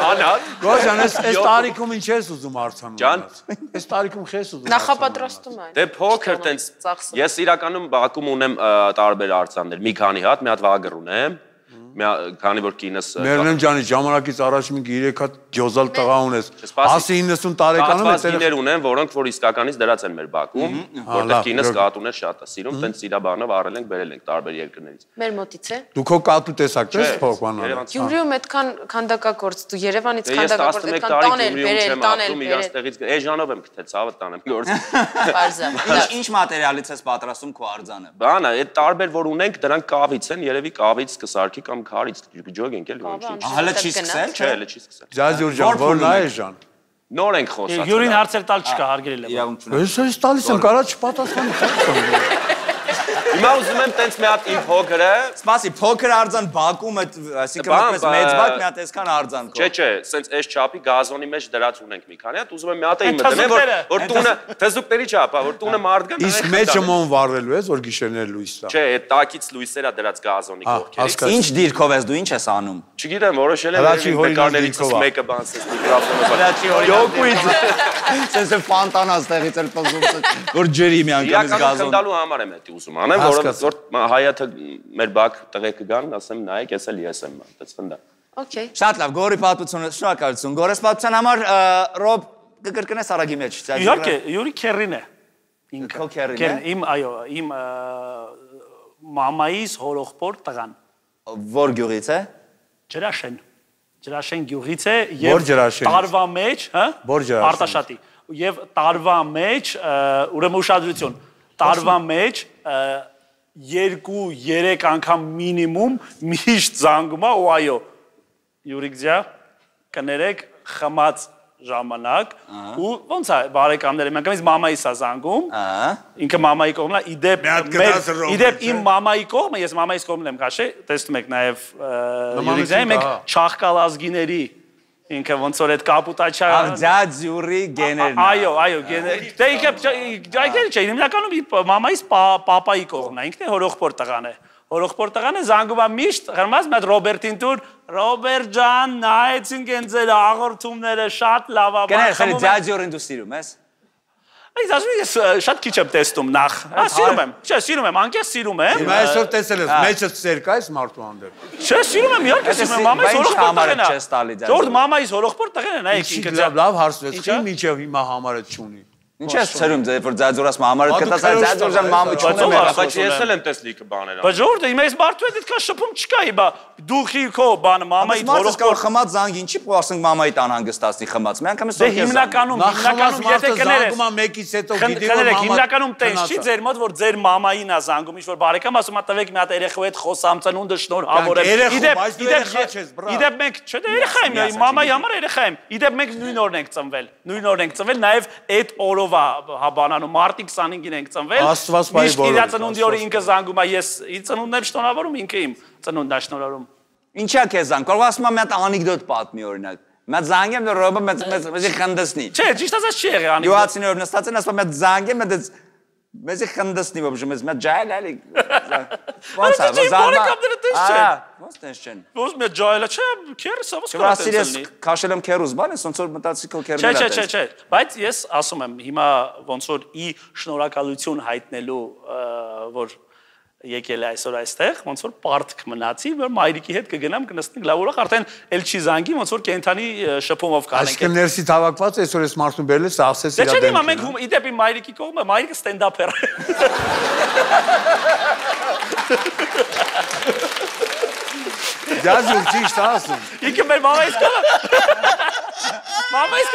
Անհատ։ Գորջան, այս տարիքում ինչ ես ուզում արձանում։ Ջան։ Այս տարիքում ես ուզում։ Նախապատրաստում են։ Դե փոքր տենց ես իրականում Բաքվում ունեմ տարբեր արձաններ, մի քանի հատ, մի հատ վագր ունեմ, քանի որ կինս Մերնեմ ջանի, ժամանակից առաջ մի 3 հատ ջոզալ տղա ունես։ Ասի 90 տարեկանում է տղաներ ունեմ, որոնք որ իսկականից դրած են մեր Բաքվում, որտեղ կինս կատուներ շատ է սիրում, տենց սիրաբանով առել ենք, բերել ենք տարբեր երկրներից։ Մեր մոտից է։ Դու քո կատու տեսակ ես փոխանալ։ Գյումրիում այդքան քանդակագործ, դու Երևանից քանդակագործ այդքան տանել, իրաստեղից էժանով եմ գտել, ցավը տանեմ գործ։ Պարզա։ Ինչ մատերիալից ես պատրաստում քո արձանը։ Բանա, այդ տարբեր որ ունենք, դրանք կավից են, երևի կավից կսարքի կամ քարից ջոգենք էլ ոնց։ Հələ չի սկսել, չէ, հələ չի սկսել։ Ջազյուր ջան, որն է ջան։ Նոր ենք խոսած։ Յուրին հարցեր տալ չկա, հարգելի Լևոն։ Ես տալիս եմ, կարա չպատասխանի։ Հիմա ուզում եմ տենց մի հատ իմ փոքրը։ Սպասի, փոքր արձան Բաքում, այսինքն որպես մեծ Բակ մի հատ այսքան արձան կա։ Չէ, սենց այս չափի գազոնի մեջ դրած ունենք մի քանի հատ, ուզում եմ մի հատ իմ դնեմ, որ տունը թզուկների չափ է, որ տունը մարդ գա։ Իսկ մեջը մոն վառելու ես, որ գիշերներ լույս տա։ Չէ, այդ տակից լույսերա դրած գազոնի կողքերից։ Ինչ դիրքով ես դու, ինչ ես անում։ Չգիտեմ, որոշել եմ նկարներից մեկը բանսես միկրոֆոնը։ Հրաչի հորինակույց։ Սենց ֆանտանաս տեղից էլ պզում, որ ջրի մի անգամից գազոն։ Խնդալու համար եմ դա ուզում անեմ, որ հայաթը մեր Բաք տղեկը գան, ասեմ նայեք, ես էլ ես եմ, այդպես խնդա։ Okay։ Շատ լավ, Գորի պատմությունը, շնորհակալություն։ Գորես պատմության համար Ռոբ կկրկնես արագի մեջ։ Իհարկե, Յուրի քերին է։ Քո քերին է։ Իմ, այո, իմ մամայիս հորողբոր տղան։ Որ գյուղից է։ Ջրաշեն։ Ջրաշեն գյուղից է եւ տարվա մեջ, հա? Արտաշատի։ Եվ տարվա մեջ, ուրեմն ուշադրություն, տարվա մեջ 2-3 անգամ մինիմում միշտ զանգում է ու այո Յուրիկ ջա կներեք խմած ժամանակ ու ոնց է բարեկամները միանգամից մամայիս է զանգում ինքը մամայի կողմն է իդեպ իմ մամայի կողմը ես մամայիս կողմն եմ քաշե տեսնում եք նաև Յուրիկ ջա մենք չախկալ ազգիների ինքը ոնց որ այդ կապուտաչա Աղջաց Յուրի գեներն այո գեներ դե ինքը չէ հիմնականում մամայիս պապայի կողմն է ինքն է հորողբոր տղան է հորողբոր տղան է զանգում է միշտ խրմած մեծ Ռոբերտին տուր Ռոբերտ ջան նայեցինք են ձեր աղորդումները շատ լավ է Գներ Ջաց Յուրին դու սիրում ես Այս ասում ես շատ քիչ եմ տեսնում նախ սիրում եմ չէ սիրում եմ անկեղծ սիրում եմ Հիմա այսօր տեսել ես մեջը ցերկա այս մարդու հանդեպ Չէ սիրում եմ իհարկե սիրում եմ մամայիս հորողբոր տղան է Ժորդ մամայիս հորողբոր տղան է նայեք ինքը լավ հարցրեց քիչ մինչև հիմա համարը չունի Ինչ ես ցերում դե որ Ձաձորաս համարը կտաս Ձաձորյան մամը չունեմ բայց ես էլ եմ տեսնիքը բաները Բայց ժողովուրդ հիմա այս մարդու հետ այդքան շփում չկա իբա դուխի քո բանը մամայի հորողբոր խմած զանգ ինչի փոխենք մամայի տան հանգստացնի խմած մի անգամ Դե հիմնականում եթե կներես զանգում է մեկից հետո գիտի որ մամա հիմնականում տես չի ձեր մոտ որ ձեր մամային է զանգում ինչ որ բարեկամ ասում է տվեք մի հատ երեխու հետ խոսամ ծնունդը շնորհավորեմ իդեպ մենք չէ դե երեխա եմ մամայի համար երեխա եմ իդեպ մենք նույն օրն ենք ծնվել նաև այդ օրով հա բանանում մարտի 25-ին ենք ծնվել միշտ իր ծնունդի օրը ինքը զանգում է ես իր ծնունդն եմ շնորհավորում ինքը իմ ծնունդն է շնորհավորում Ինչա քեզ զանգ կարող ասում եմ մի հատ անեկդոտ պատմի օրինակ Մեծ զանգեմ դու Ռոբը մեզ խնդեսնի Չէ ճիշտ ասած չի եղել անեկդոտ Յուացիներով նստած են ասում մեծ զանգեմ մեզ խնդեսնի ոբժ մեզ ջայլ էլի Ոնց է բարեկամները տես չեն Ոնց տես չեն Ոնց մեծ ջայլը չէ քերը սավոս կարող տեսնի քաշել եմ քերուս բան ես ոնց որ մտածի քո քերները Չէ բայց ես ասում եմ հիմա ոնց որ ի շնորհակալություն հայտնելու որ եկել է այսօր այստեղ, ոնց որ պարտք մնացի, որ մայրիկի հետ կգնամ, կնստենք լավ ուրախ, արդեն էլ չի զանգի, ոնց որ կենթանի շփումով կանենք։ Այսինքն ներսից հավաքված այսօր այս մարդուն բերել ես, ասես իր դեմքը։ Դե չէ, մենք իդեպ իմ մայրիկի կողմը, մայրիկը ստենդափեր։ Ջազյուր ճիշտ ասում։ Ինքը մեր մամայից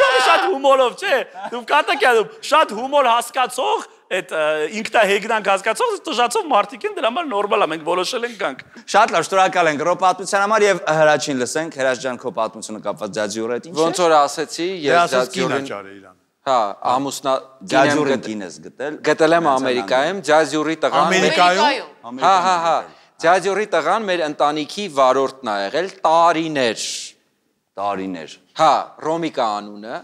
կողմը շատ հումորով, չէ։ Դու կատակյալում, շատ հումոր հասկացող այդ ինքնահեգնանք հասկացող տժացող մարդիկ են դրա համար նորմալ է մենք որոշել ենք գանք Շատ լավ շնորհակալ ենք Ռո պատմության համար եւ Հրաչին լսենք Հրաչ ջան քո պատմությունը կապված Ձաձյուրի հետ ինչ է Ոնց որ ասեցի ես Ձաձյուրին Հա ամուսնա Ձաձյուրին կինես գտել եմ Ամերիկայում Ձաձյուրի տղան Ամերիկայում Հա Ձաձյուրի տղան մեր ընտանիքի վարորդն ա եղել տարիներ Հա, Ռոմիկա անունը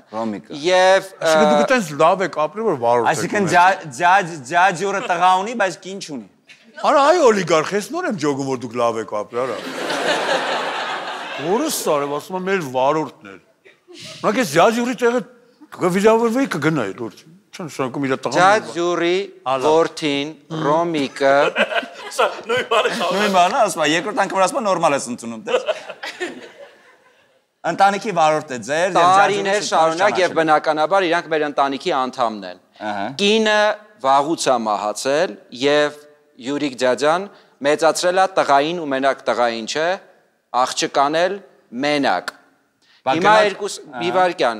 Եվ Այսինքն դու գտես լավ եք ապրի որ վարորդ եք Այսինքն Ձաձյուրը տղա ունի, բայց կին չունի Արա այ օլիգարխ, ես նոր եմ ջոգում, որ դուք լավ եք ապրի, արա։ Որս սարև, ասում եմ մեր վարորդներ։ Մնակ ես ջաջյուրի տեղը կվիրավորվեի կգնայի, լուրջ։ Չեն շնորհակում իր տղան։ Ջաջյուրի, որդին, Ռոմիկը։ Սա նույն բանը խաղում։ Նույն բանը, ասում եմ, երկրորդ անգամ ասում եմ նորմալ ես ընդունում, դες։ Ընտանիքի վարորդ է ձեր, տարիներ շարունակ եւ բնականաբար իրանք մեր ընտանիքի անդամն են։ Կինը վաղուց է մահացել եւ Յուրիկ ջաջան մեծացրել է տղային ու մենակ տղային չէ, աղջկան էլ մենակ։ Հիմա երկուս մի վարքյան,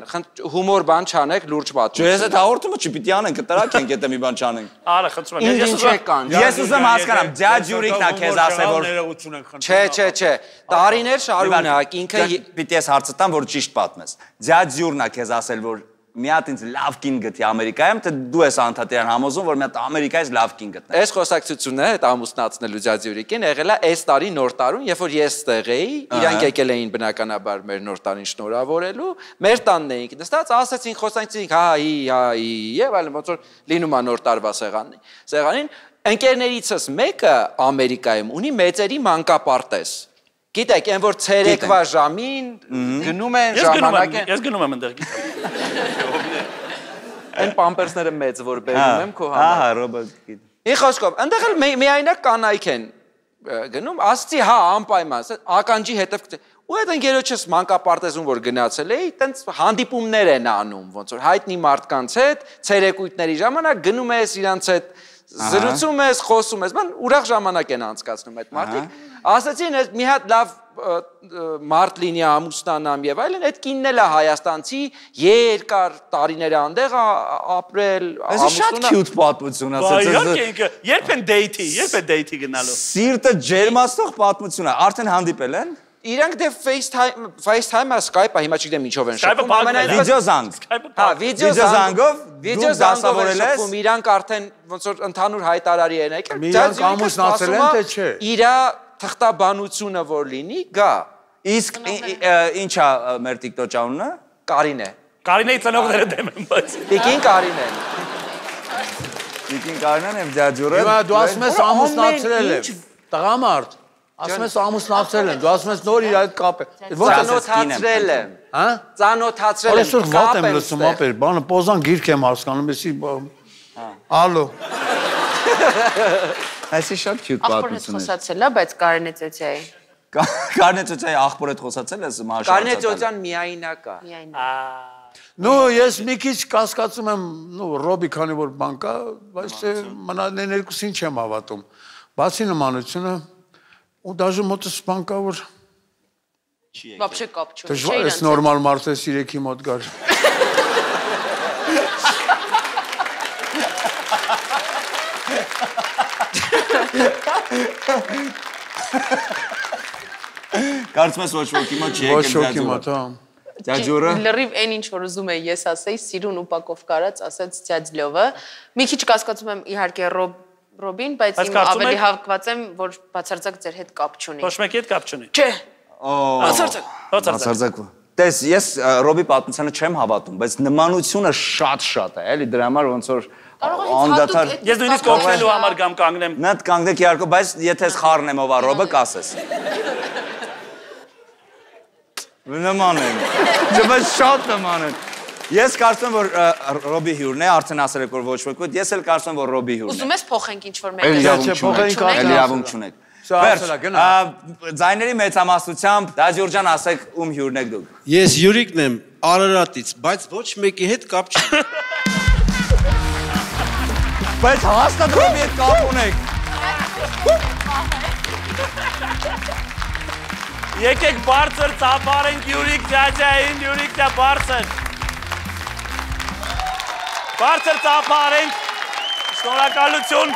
հումոր բան չանեք, լուրջ պատմություն։ Ես այդ հաղորդումը չպիտի անենք, կտրակ ենք, եթե մի բան չանենք։ Արա, խնդրում եմ։ Ես ուզում հասկանամ, Ջաջ Յուրիկն է քեզ ասել, որ Չէ, տարիներ շարունակ ինքը պիտի ես հարցը տամ, որ ճիշտ պատմես։ Ջաջ Յուրն է քեզ ասել, որ մի հատ ինձ լավ կին գտի Ամերիկայում, թե դու ես անդադարան համոզում, որ մի հատ Ամերիկայից լավ կին գտնես։ Այս խոսակցությունը այդ ամուսնացնելու Ջաջ Յուրիկին եղել է այս տարի նոր տարուն, երբ որ ես ստեղ էի, իրանք եկել էին բնականաբար մեր նոր տարին շնորհավորելու, մեր տանն էինք նստած, ասացին, խոսանքցինք, հա, եւ այլն, ոնց որ լինում է նոր տարվա սեղանին, ընկերներիցս մեկը Ամերիկայում ունի մեծերի մանկապարտեզ։ Գիտեք, այն որ ցերեկվա ժամին գնում են ժամանակեն։ Ես գնում եմ այնտեղ գիտեմ։ Այն պամպերսները մեծ որ բերում եմ քո համար։ Ահա, Ռոբերտ գիտի։ Ի խոսքով, այնտեղ էլ միայնակ կանայք են գնում, ասացի, հա, անպայման, ականջի հետև ու այդ ընկերոջս մանկապարտեզում որ գնացել էի, տենց հանդիպումներ են անում, ոնց որ հայտնի մարդկանց հետ, ցերեկույթների ժամանակ գնում ես իրանց հետ զրուցում ես, խոսում ես, բան ուրախ ժամանակ են անցկացնում այդ մարդիկ։ Ասացին, մի հատ լավ մարդ լինի ամուսնանամ եւ այլն, այդ կինն էլ է հայաստանցի, երկար տարիներ անդեղ ապրել, ամուսնա։ Շատ cute պատմություն ասած։ Իհարկե, երբ են դեյթի գնալու։ Սիրտը ջերմացնող պատմություն է, արդեն հանդիպել են։ Իրանք դե FaceTime-ը, Skype-ը, հիմա չգիտեմ ինչով են շփվում։ Վիդեոզանգ։ Հա, վիդեոզանգով վիդեոզանգով են շփվում, իրանք արդեն ոնց որ ընդհանուր հայտարարի են եկել։ Իրանք ամուսնացել են թե չէ։ Իրա թղթաբանությունը որ լինի, գա։ Իսկ ինչա մեր TikTok անունը։ Կարինե։ Կարինեի ծնողները դեմ են, բայց։ Տիկին Կարինեն։ Տիկին Կարինեն եւ Ջաջուրը։ Հիմա դու ասում ես ամուսնացրել եմ։ Տղամարդ, ասում ես ամուսնացրել եմ, դու ասում ես նոր իր այդ կապ է։ Ծանոթացրել եմ։ Հա? Ծանոթացրել եմ։ Այսօր վատ եմ լսում, ապեր, բանը պոզան գիրք եմ հասկանում, էսի ալո։ Այսի շատ cute պատմություն է։ Ախպոր հետ խոսացել է, բայց Կարինե ծոցիայի։ Կարինե ծոցիայի ախպոր հետ խոսացել ես մաշա։ Կարինե ծոցյան միայնակ է։ Նո, ես մի քիչ կասկածում եմ, նո, Ռոբի քանի որ բան կա, բայց մնալ երկուսին չեմ հավատում։ Բացի նմանությունը, ու դաժե մոտս բան կա որ Вообще կապ չունի։ Դժվար է նորմալ մարդը սիրեքի մոտ գար։ Կարծում ես ոչ ոքի մոտ չի Ոչ ոքի մոտ, հա։ Ջաջուրը։ Լրիվ այն ինչ որ ուզում էի ես ասեի, սիրուն ուպակով կարած ասեց Ջաջլովը։ Մի քիչ կասկածում եմ իհարկե Ռոբին, բայց իմ ավելի հավկված եմ, որ բացարձակ ձեր հետ կապ չունի։ Ոչ մեկի հետ կապ չունի։ Չէ։ Բացարձակ։ Տես, ես Ռոբի պատմությանը չեմ հավատում, բայց նմանությունը շատ է, էլի դրա համար ոնց որ անդադար։ Ես նույնիսկ օգնելու համար կամ կանգնեմ։ Նատ կանգնեք իհարկե, բայց եթե ես խառն եմ ով է Ռոբը, կասես։ Նման են։ Բայց շատ նման են։ Ես կարծում եմ որ Ռոբի հյուրն է, արդեն ասել եք որ ոչ ոք, ես էլ կարծում եմ որ Ռոբի հյուրն է։ Ուզում ես փոխենք ինչ-որ մեկը։ Իրավունք չունեք։ Ձայների մեծամասնությամբ Ջաջուր ջան ասեք ում հյուրն եք դուք։ Ես Յուրիկն եմ Արարատից, բայց ոչ մեկի հետ կապ չունի։ Բայց հաստատ Ռոբի հետ կապ ունեք։ Եկեք բարձր ծափարենք Յուրիկ Ջաջային, Յուրիկ ջա բարձր։ Բարձր ծափարենք։ Շնորհակալություն։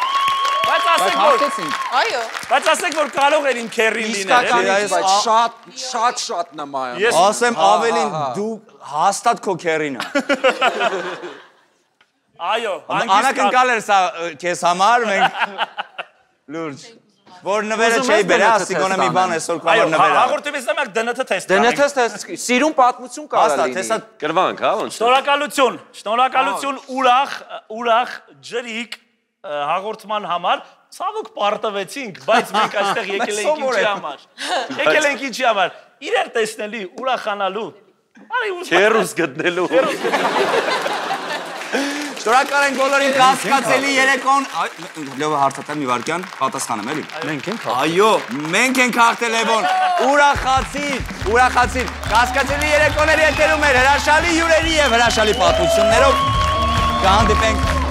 Բայց ասեք որ Այո։ Բայց ասեք որ կարող էր իմ քերին լինել, էլի, բայց շատ նման է։ Ես ասեմ ավելին դու հաստատ քո քերին ես։ Այո, անակնկալ էր սա քեզ համար, մենք լուրջ որ նվերը չէի բերա, ասիկոնը մի բան այսօր կարող նվերը։ Հաղորդումից նամակ DNT թեստ։ DNT թեստ, սիրուն պատմություն կարա լինի։ Հաստատ, կրվանք, հա, ոնց։ Շնորհակալություն ուրախ ջրիկ հաղորդման համար, ցավոք պարտվեցինք, բայց մենք այստեղ եկել ենք ինչի համար։ Եկել ենք ինչի համար։ Իրար տեսնելի, ուրախանալու։ Քերուս գտնելու։ Շնորհակալ ենք բոլորին կասկածելի երեկոն։ Լևո հարցատեմ մի վարքյան, պատասխանեմ էլի։ Մենք ենք հաղթել։ Այո, մենք ենք հաղթել Լևոն։ Ուրախացիր։ Կասկածելի երեկոների եթերում էր հրաշալի հյուրերի եւ հրաշալի պատմություններով։ Կհանդիպենք